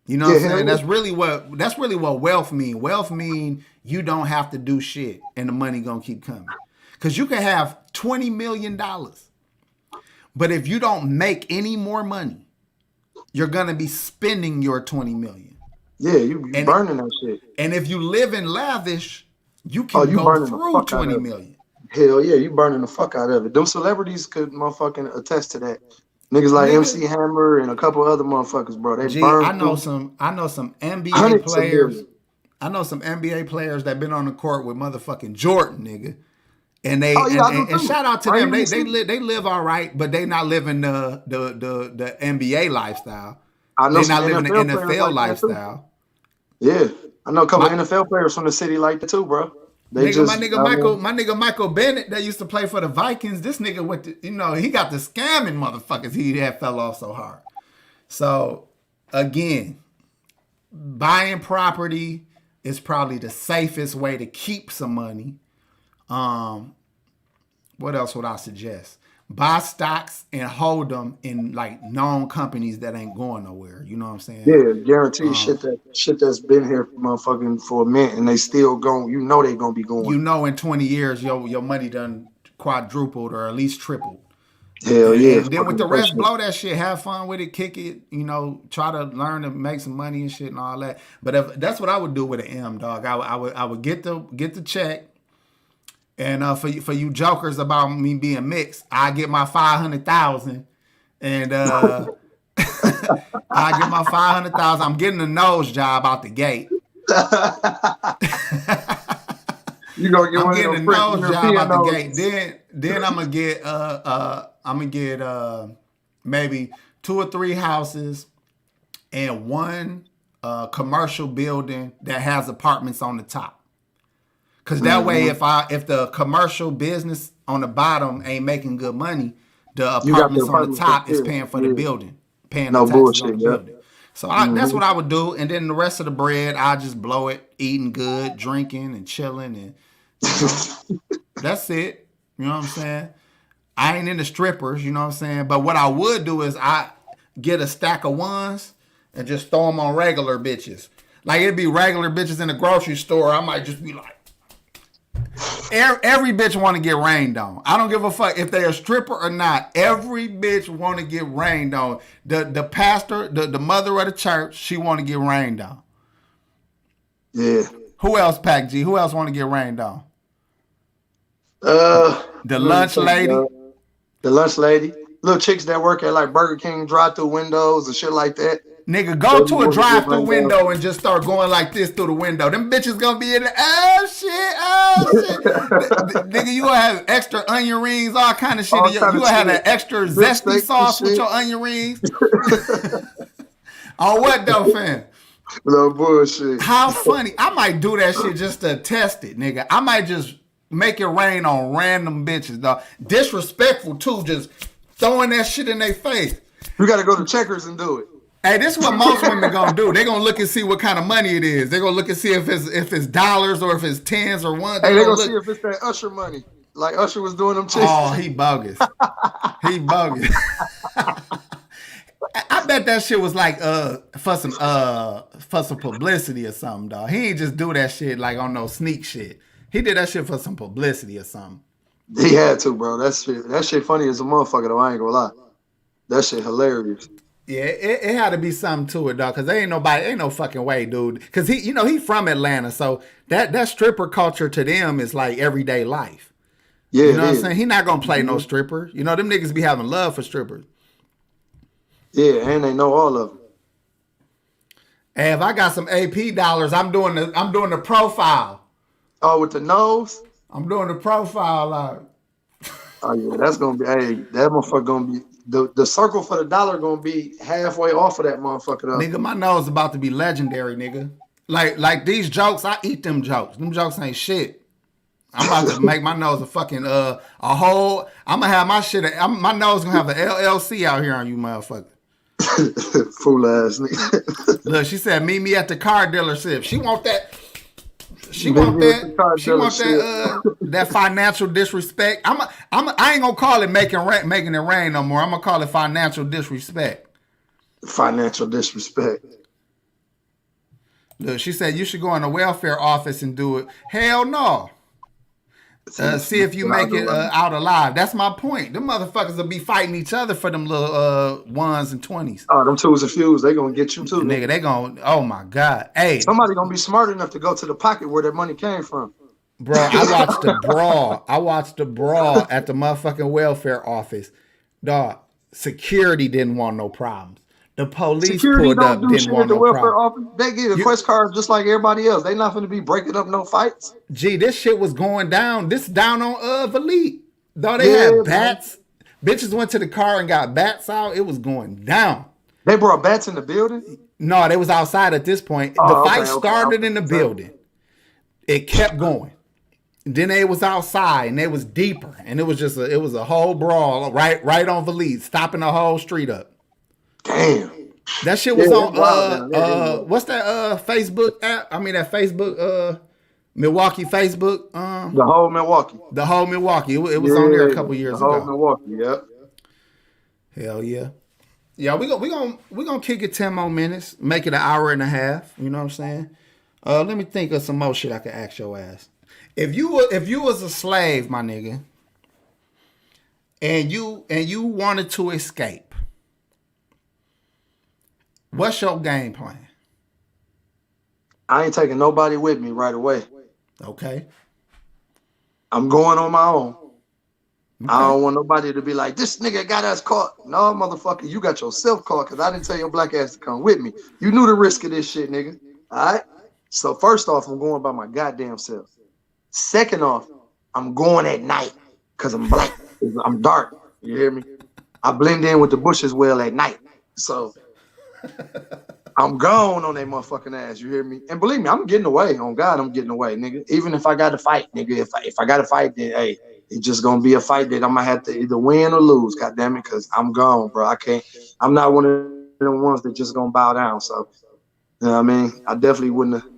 You know what I'm saying? That's really what wealth mean. Wealth mean you don't have to do shit and the money gonna keep coming. Cause you can have $20 million, but if you don't make any more money, you're gonna be spending your 20 million. Yeah, you burning that shit. And if you live in lavish, you can go through 20 million. Hell yeah, you burning the fuck out of it. Them celebrities could motherfucking attest to that. Niggas like Nigga, MC Hammer and a couple other motherfuckers, bro. They G, burn through I know some NBA hundreds of players. millions. I know some NBA players that been on the court with motherfucking Jordan, nigga. And Oh yeah, I do and too. shout out to Right them. here, They live all right, but they not living the NBA lifestyle. I know They some not living the NFL players NFL like that too. lifestyle. Yeah, I know a couple NFL players from the city like that too, bro. They just, my nigga Michael Bennett that used to play for the Vikings. This nigga went to, he got the scamming motherfuckers. He had fell off so hard. So again, buying property is probably the safest way to keep some money. What else would I suggest? Buy stocks and hold them in like known companies that ain't going nowhere. You know what I'm saying? yeah, guaranteed shit that's been here motherfucking for a minute and they still going. You know they gonna be going. You know, in 20 years, your money done quadrupled or at least tripled. Hell yeah. And then with the rest, blow that shit, have fun with it, kick it, try to learn to make some money and shit and all that. But that's what I would do with an M, dog. I would get the check. And for you jokers about me being mixed, I get my 500,000, and I get my 500,000. I'm getting a nose job out the gate. You gonna get I'm one getting a of nose those job out the noses. gate. Then I'm gonna get maybe 2 or 3 houses and one commercial building that has apartments on the top. Cause that way, if the commercial business on the bottom ain't making good money, the apartments on the top is paying for the building, paying the taxes on the building. So that's what I would do, and then the rest of the bread, I just blow it, eating good, drinking and chilling, and that's it. You know what I'm saying? I ain't into strippers, you know what I'm saying? But what I would do is I get a stack of ones and just throw them on regular bitches. Like it'd be regular bitches in the grocery store. I might just be like. Every bitch want to get rained on. I don't give a fuck if they're a stripper or not. Every bitch want to get rained on. The pastor, the mother of the church, she want to get rained on. Yeah. Who else, PAC G? Who else want to get rained on? The lunch lady. The lunch lady. Little chicks that work at like Burger King drive-through windows and shit like that. Nigga, go to a drive-through window and just start going like this through the window. Them bitches gonna be in there. Oh shit. Nigga, you gonna have extra onion rings, all kind of shit. You gonna have that extra zesty sauce with your onion rings. On what though, fam? No bullshit. How funny. I might do that shit just to test it, nigga. I might just make it rain on random bitches, dog. Disrespectful too, just throwing that shit in their face. You gotta go to Checkers and do it. Hey, this is what most women gonna do. They gonna look and see what kind of money it is. They gonna look and see if it's dollars or if it's tens or ones. Hey, they gonna see if it's that Usher money, like Usher was doing them chicks. Oh, he bogus. He bogus. I bet that shit was like for some publicity or something, dog. He ain't just do that shit like on no sneak shit. He did that shit for some publicity or something. He had to, bro. That shit funny as a motherfucker though. I ain't gonna lie. That shit hilarious. Yeah, it had to be something to it, dog. Cause there ain't no fucking way, dude. Cause he from Atlanta, so that stripper culture to them is like everyday life. Yeah, you know what I'm saying? He not gonna play no stripper. You know them niggas be having love for strippers. Yeah, and they know all of them. Hey, if I got some AP dollars, I'm doing the profile. Oh, with the nose? I'm doing the profile. Oh yeah, that's gonna be. Hey, that motherfucker gonna be. The circle for the dollar gonna be halfway off of that motherfucker though. Nigga, my nose about to be legendary, nigga. Like these jokes, I eat them jokes. Them jokes ain't shit. I'm about to make my nose a fucking a whole. I'm gonna have my shit. My nose gonna have an LLC out here on you, motherfucker. Fool ass nigga. Look, she said, meet me at the car dealership. She want that. She want that financial disrespect. I ain't gonna call it making it rain no more. I'm gonna call it financial disrespect. Financial disrespect. Look, she said you should go in the welfare office and do it. Hell no. See if you make it out alive. That's my point. Them motherfuckers will be fighting each other for them little ones and 20s. Oh, them twos and fews, they gonna get you too. Nigga, they gonna, oh my God. Hey. Somebody gonna be smart enough to go to the pocket where that money came from. Bro, I watched the brawl. I watched the brawl at the motherfucking welfare office. Dog, security didn't want no problems. The police Security pulled don't up, do didn't shit at want the no welfare problem. office. They get request cards just like everybody else. They not gonna be breaking up no fights. Gee, this shit was going down. This down on Valete. Though they Yeah, had man. bats. Bitches went to the car and got bats out. It was going down. They brought bats in the building. No, they was outside at this point. Oh, The fight okay, started okay. in the building. It kept going. Then they was outside and it was deeper. And it was just it was a whole brawl right on Valete, stopping the whole street up. Damn. That shit was on wild down there. what's that Facebook app? I mean that Facebook Milwaukee Facebook. The whole Milwaukee. The whole Milwaukee. It was on there a couple years the whole ago. Milwaukee, yep. Hell yeah. Yeah, we gonna kick it 10 more minutes, make it an hour and a half. You know what I'm saying? Let me think of some more shit I could ask your ass. If you was a slave, my nigga, and you wanted to escape, what's your game plan? I ain't taking nobody with me right away. Okay. I'm going on my own. Okay. I don't want nobody to be like, this nigga got us caught. No, motherfucker, you got yourself caught because I didn't tell your black ass to come with me. You knew the risk of this shit, nigga. All right? So first off, I'm going by my goddamn self. Second off, I'm going at night because I'm black. I'm dark. You hear me? I blend in with the bushes well at night. So I'm gone on that motherfucking ass. You hear me? And believe me, I'm getting away. On God, I'm getting away, nigga. Even if I got to fight, nigga. If I got to fight, then hey, it's just gonna be a fight that I'm gonna have to either win or lose. God damn it, because I'm gone, bro. I can't. I'm not one of the ones that just gonna bow down. So, you know what I mean? I definitely wouldn't have.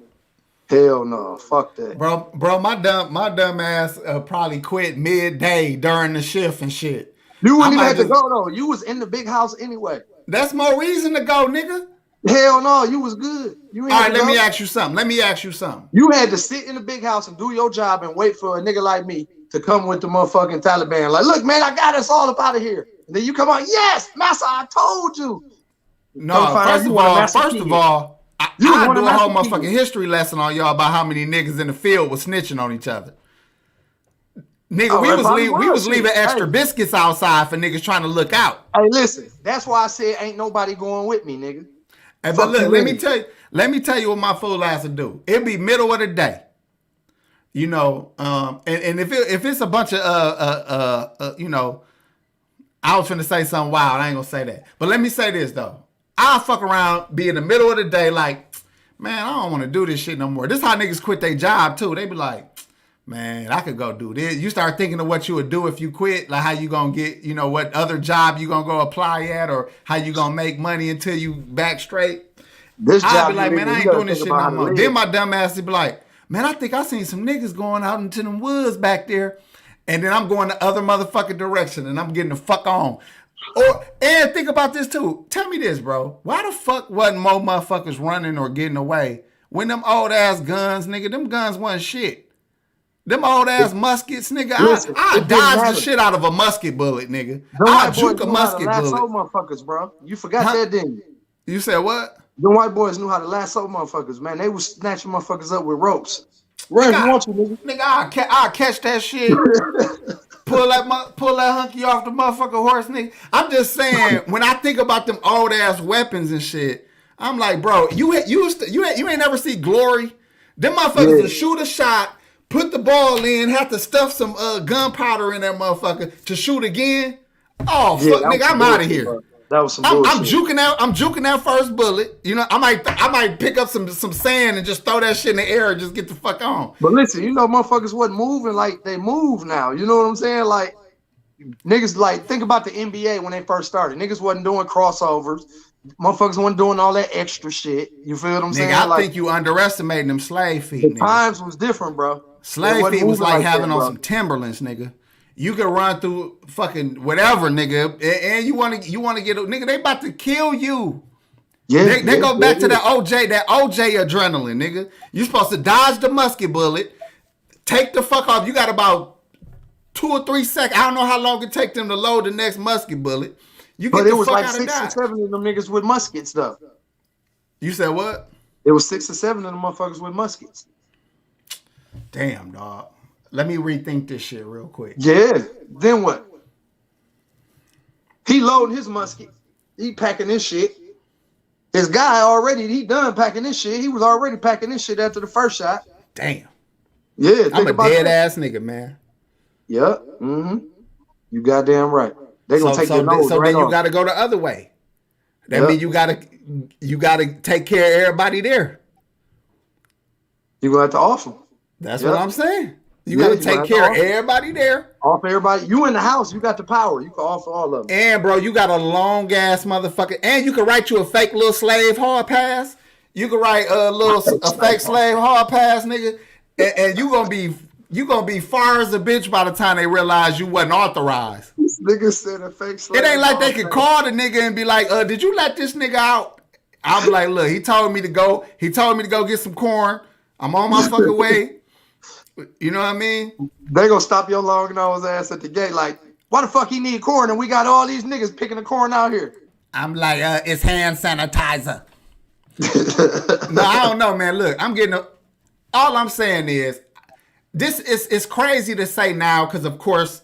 Hell no, fuck that, bro. My dumb ass probably quit midday during the shift and shit. You wouldn't even have to go though. You was in the big house anyway. That's more reason to go, nigga. Hell no, you was good. You ain't all right, let me ask you something. You had to sit in the big house and do your job and wait for a nigga like me to come with the motherfucking Taliban. Like, look, man, I got us all up out of here. And then you come on, yes, massa, I told you. No, first of all, I do a whole motherfucking history lesson on y'all about how many niggas in the field was snitching on each other. Nigga, we was leaving extra biscuits outside for niggas trying to look out. Hey, listen, that's why I said ain't nobody going with me, nigga. Hey, but look, let me tell you what my fool ass to do. It'd be middle of the day. You know, and if it's a bunch of you know, I was finna say something wild. I ain't gonna say that. But let me say this though. I'll fuck around, be in the middle of the day like, man, I don't want to do this shit no more. This is how niggas quit their job too. They be like, man, I could go do this. You start thinking of what you would do if you quit, like how you gonna get, you know, what other job you gonna go apply at, or how you gonna make money until you back straight. This job, I'd be like, man, I ain't doing this shit no more. Then my dumb ass would be like, man, I think I seen some niggas going out into them woods back there. And then I'm going the other motherfucking direction and I'm getting the fuck on. And think about this too. Tell me this, bro. Why the fuck wasn't more motherfuckers running or getting away when them old ass guns, nigga, them guns wasn't shit. Them old ass muskets, nigga. Listen, I dodged the shit out of a musket bullet, nigga. I juke a musket bullet. Motherfuckers, bro. You forgot that, didn't you? You said what? The white boys knew how to lasso motherfuckers, man. They was snatching motherfuckers up with ropes. Run, you want you, nigga? Nigga, I'll catch that shit. pull that hunky off the motherfucking horse, nigga. I'm just saying, when I think about them old ass weapons and shit, I'm like, bro, you ain't never see Glory. Them motherfuckers will shoot a shot, put the ball in, have to stuff some gunpowder in that motherfucker to shoot again. Oh fuck, nigga, I'm out of here. Bro. That was some bullshit. I'm juking that first bullet. You know, I might pick up some sand and just throw that shit in the air and just get the fuck on. But listen, you know, motherfuckers wasn't moving like they move now. You know what I'm saying? Like niggas, like think about the NBA when they first started. Niggas wasn't doing crossovers. Motherfuckers wasn't doing all that extra shit. You feel what I'm saying? I think you underestimating them slave feet. The times was different, bro. Slave feet was like having on some Timberlands, nigga. You could run through fucking whatever, nigga, and you want to get a nigga. They about to kill you. Yeah, they go back to that OJ adrenaline, nigga. You supposed to dodge the musket bullet, take the fuck off. You got about 2 or 3 seconds. I don't know how long it take them to load the next musket bullet. You get the fuck out of Dodge. But it was like 6 or 7 of them niggas with muskets, though. You said what? It was 6 or 7 of them motherfuckers with muskets. Damn, dog. Let me rethink this shit real quick. Yeah. Then what? He loading his musket. He packing his shit. His guy already, he done packing his shit. He was already packing his shit after the first shot. Damn. Yeah. I'm a dead ass nigga, man. Yep. Mm-hmm. You goddamn right. They gonna take your nose so right then you off. gotta go the other way. That means you gotta take care of everybody there. You gonna have to off them. That's what I'm saying. You gotta take care of everybody there. Off everybody. You in the house, you got the power. You can offer all of them. And bro, you got a long ass motherfucker. And you can write you a fake little slave hard pass. You can write a fake slave hard pass, nigga. And you gonna be far as a bitch by the time they realize you wasn't authorized. This nigga said a fake slave. It ain't like they could call the nigga and be like, did you let this nigga out? I'm like, look, he told me to go get some corn. I'm on my fucking way. You know what I mean? They gonna stop your long nose ass at the gate like, why the fuck he need corn and we got all these niggas picking the corn out here? I'm like, it's hand sanitizer. No, I don't know, man. Look, all I'm saying is, it's crazy to say now because, of course,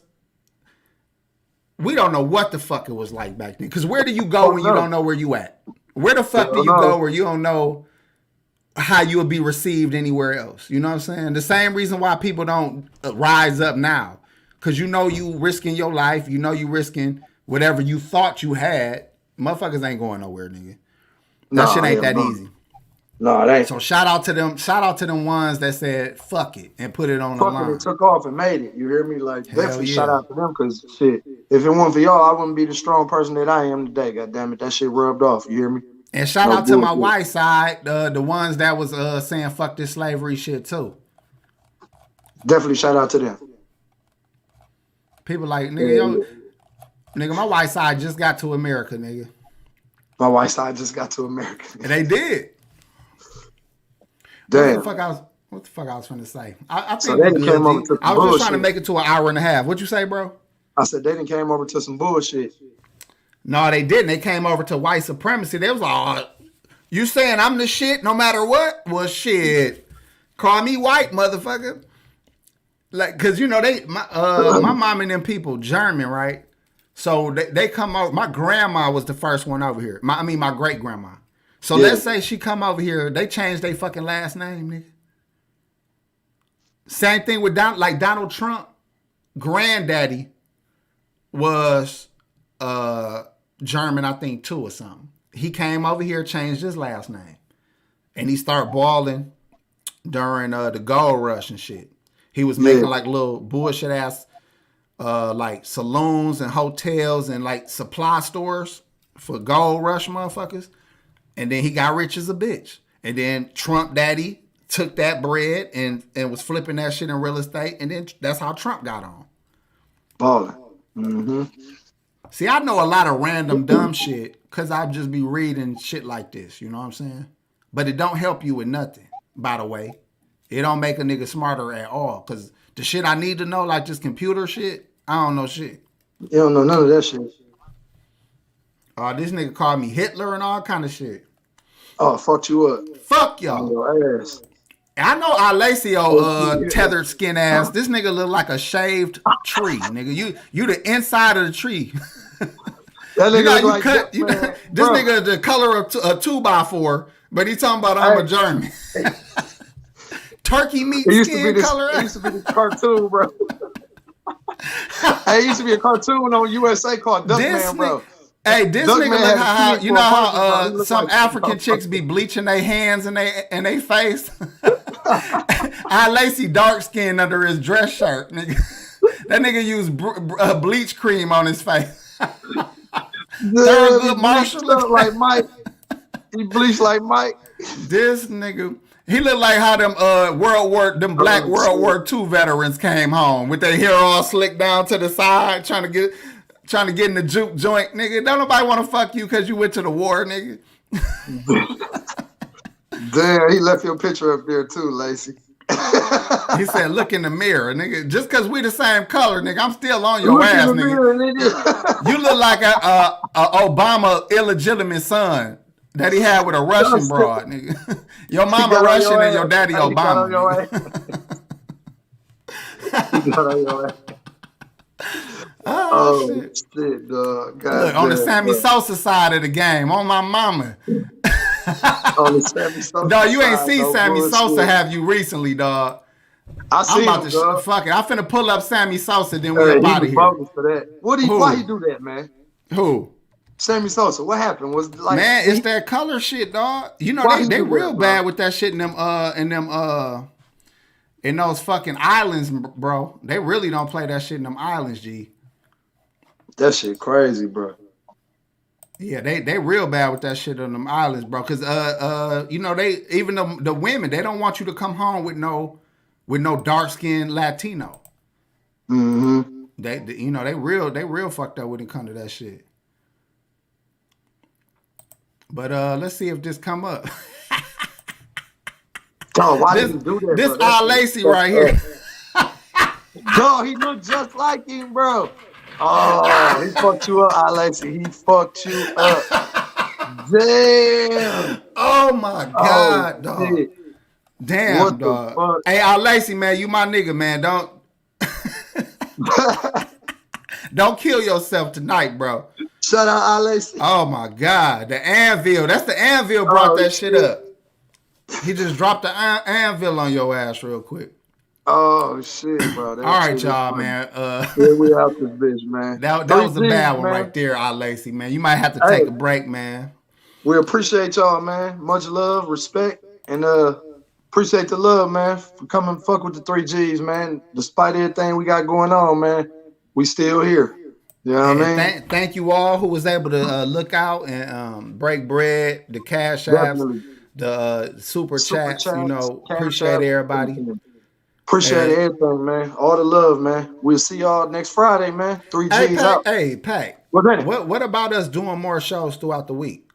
we don't know what the fuck it was like back then. Because where do you go when you don't know where you at? Where the fuck do you go where you don't know how you would be received anywhere else? You know what I'm saying? The same reason why people don't rise up now. Because you know you risking your life. You know you risking whatever you thought you had. Motherfuckers ain't going nowhere, nigga. That shit ain't that easy. No, it ain't. So shout out to them ones that said fuck it and put it on the line. It took off and made it. You hear me? Like, definitely shout out to them because shit, if it weren't for y'all, I wouldn't be the strong person that I am today. God damn it, that shit rubbed off. You hear me? And shout out to my white side, the ones that was saying fuck this slavery shit too. Definitely shout out to them. People like, nigga, my white side just got to America, nigga. My white side just got to America. And they did. Damn. What the fuck I was trying to say? I think so they came over to I was just trying to make it to an hour and a half. What'd you say, bro? I said they didn't came over to some bullshit. No, they didn't. They came over to white supremacy. They was like, you saying I'm the shit no matter what? Well, shit. Call me white, motherfucker. Like, cause you know my mom and them people German, right? So they come over. My grandma was the first one over here. My great grandma. So let's say she come over here. They changed their fucking last name, nigga. Same thing with Donald Trump. Granddaddy was German, I think, too, or something. He came over here, changed his last name, and he started balling during the gold rush and shit. He was making like little bullshit ass like saloons and hotels and like supply stores for gold rush motherfuckers. And then he got rich as a bitch. And then Trump daddy took that bread and was flipping that shit in real estate. And then that's how Trump got on. Balling. Mm-hmm. See, I know a lot of random dumb shit because I just be reading shit like this. You know what I'm saying? But it don't help you with nothing, by the way. It don't make a nigga smarter at all. Because the shit I need to know, like this computer shit, I don't know shit. You don't know none of that shit. This nigga called me Hitler and all kind of shit. Oh, fucked you up. Fuck y'all. Your ass. I know Alessio tethered skin ass. This nigga look like a shaved tree, nigga. You the inside of the tree. That nigga this nigga the color of a 2x4, but he talking about I'm a German. Turkey meat skin color. It used to be this cartoon, bro. It used to be a cartoon on USA called Duckman, bro. Hey, this nigga look how you know how some like African chicks be bleaching their hands and they face. I lacy dark skin under his dress shirt, nigga. That nigga used bleach cream on his face. Thurgood Marshall look like Mike. He bleached like Mike. This nigga, he looked like how them black World War II veterans came home with their hair all slicked down to the side, trying to get in the juke joint, nigga. Don't nobody want to fuck you because you went to the war, nigga. Damn, he left your picture up there too, Lacey. He said, look in the mirror, nigga. Just because we the same color, nigga, I'm still on your ass, nigga. Mirror, nigga. You look like a Obama illegitimate son that he had with a Russian broad, nigga. Your mama Russian and your daddy Obama. He got on your ass. Oh, Oh shit. shit, dog. Look, on the Goddamn, Sammy bro. Sosa side of the game, on my mama. On the Sammy Sosa Dog, you ain't side, seen no Sammy Sosa, bullshit. have you, recently, dog? I I'm seen about him, to dog. fuck it. I'm finna pull up Sammy Sosa, then we up He out was of here. bogus for that. Why he Who? do that, man? Who? Sammy Sosa, what happened? Was like Man, it's that color shit, dog. You know why he they do real that, bro? bad with that shit in those fucking islands, bro. They really don't play that shit in them islands, G. That shit crazy, bro. Yeah, they real bad with that shit on them islands, bro. Cause you know, they even the women, they don't want you to come home with no dark skinned Latino. Mm-hmm. They you know, they real fucked up when it come to that shit. But let's see if this come up. Dog, why did this he do that, this bro? That our shit Lacey fucked right up. here. Dog, he looked just like him, bro. Oh, he fucked you up, Alexi. He fucked you up. Damn. Oh my Oh God, dog. shit. Damn, What the dog. fuck? Hey, Lacey, man, you my nigga, man. Don't kill yourself tonight, bro. Shout out Alexi. Oh my God, the anvil. That's the anvil brought that shit up. He just dropped the anvil on your ass real quick. Oh shit, bro. That All right, shit is y'all, funny. man. Here we out this bitch, man. That 3 was a G's, bad one man. right there, Lacey, man. You might have to Hey, take a break, man. we appreciate y'all, man. Much love, respect, and appreciate the love, man, for coming fuck with the 3G's, man. Despite everything we got going on, man, we still here. You know what I mean? Thank you all who was able to look out and break bread, the cash apps, Definitely. the super chats. You know, Cash appreciate App, everybody. everything. Appreciate And everything, man. All the love, man. We'll see y'all next Friday, man. 3G's out. Pac. What's that? What about us doing more shows throughout the week?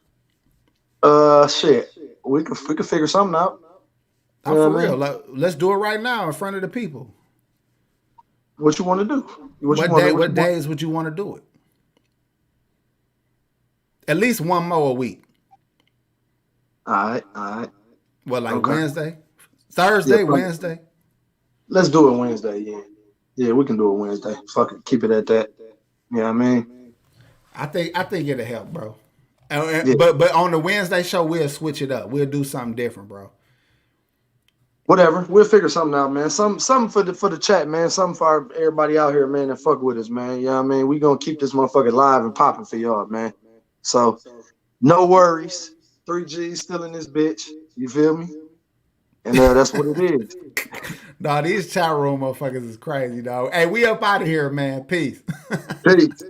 Shit. We could figure something out. I'm for real. Let's do it right now in front of the people. What you want to do? What days would you want to do it? At least one more a week. All right. Well, like okay. Wednesday, Thursday, Yeah, Wednesday. Let's do it Wednesday. Yeah, we can do it Wednesday. Fuck it, keep it at that. You know what I mean? I think it'll help, bro. Yeah. But on the Wednesday show, we'll switch it up. We'll do something different, bro. Whatever. We'll figure something out, man. Something for the chat, man. Something for everybody out here, man, that fuck with us, man. You know what I mean? We gonna keep this motherfucker live and popping for y'all, man. So no worries. 3G still in this bitch. You feel me? And that's what it is. Nah, these chat room motherfuckers is crazy, dog. Hey, we up out of here, man. Peace. Peace.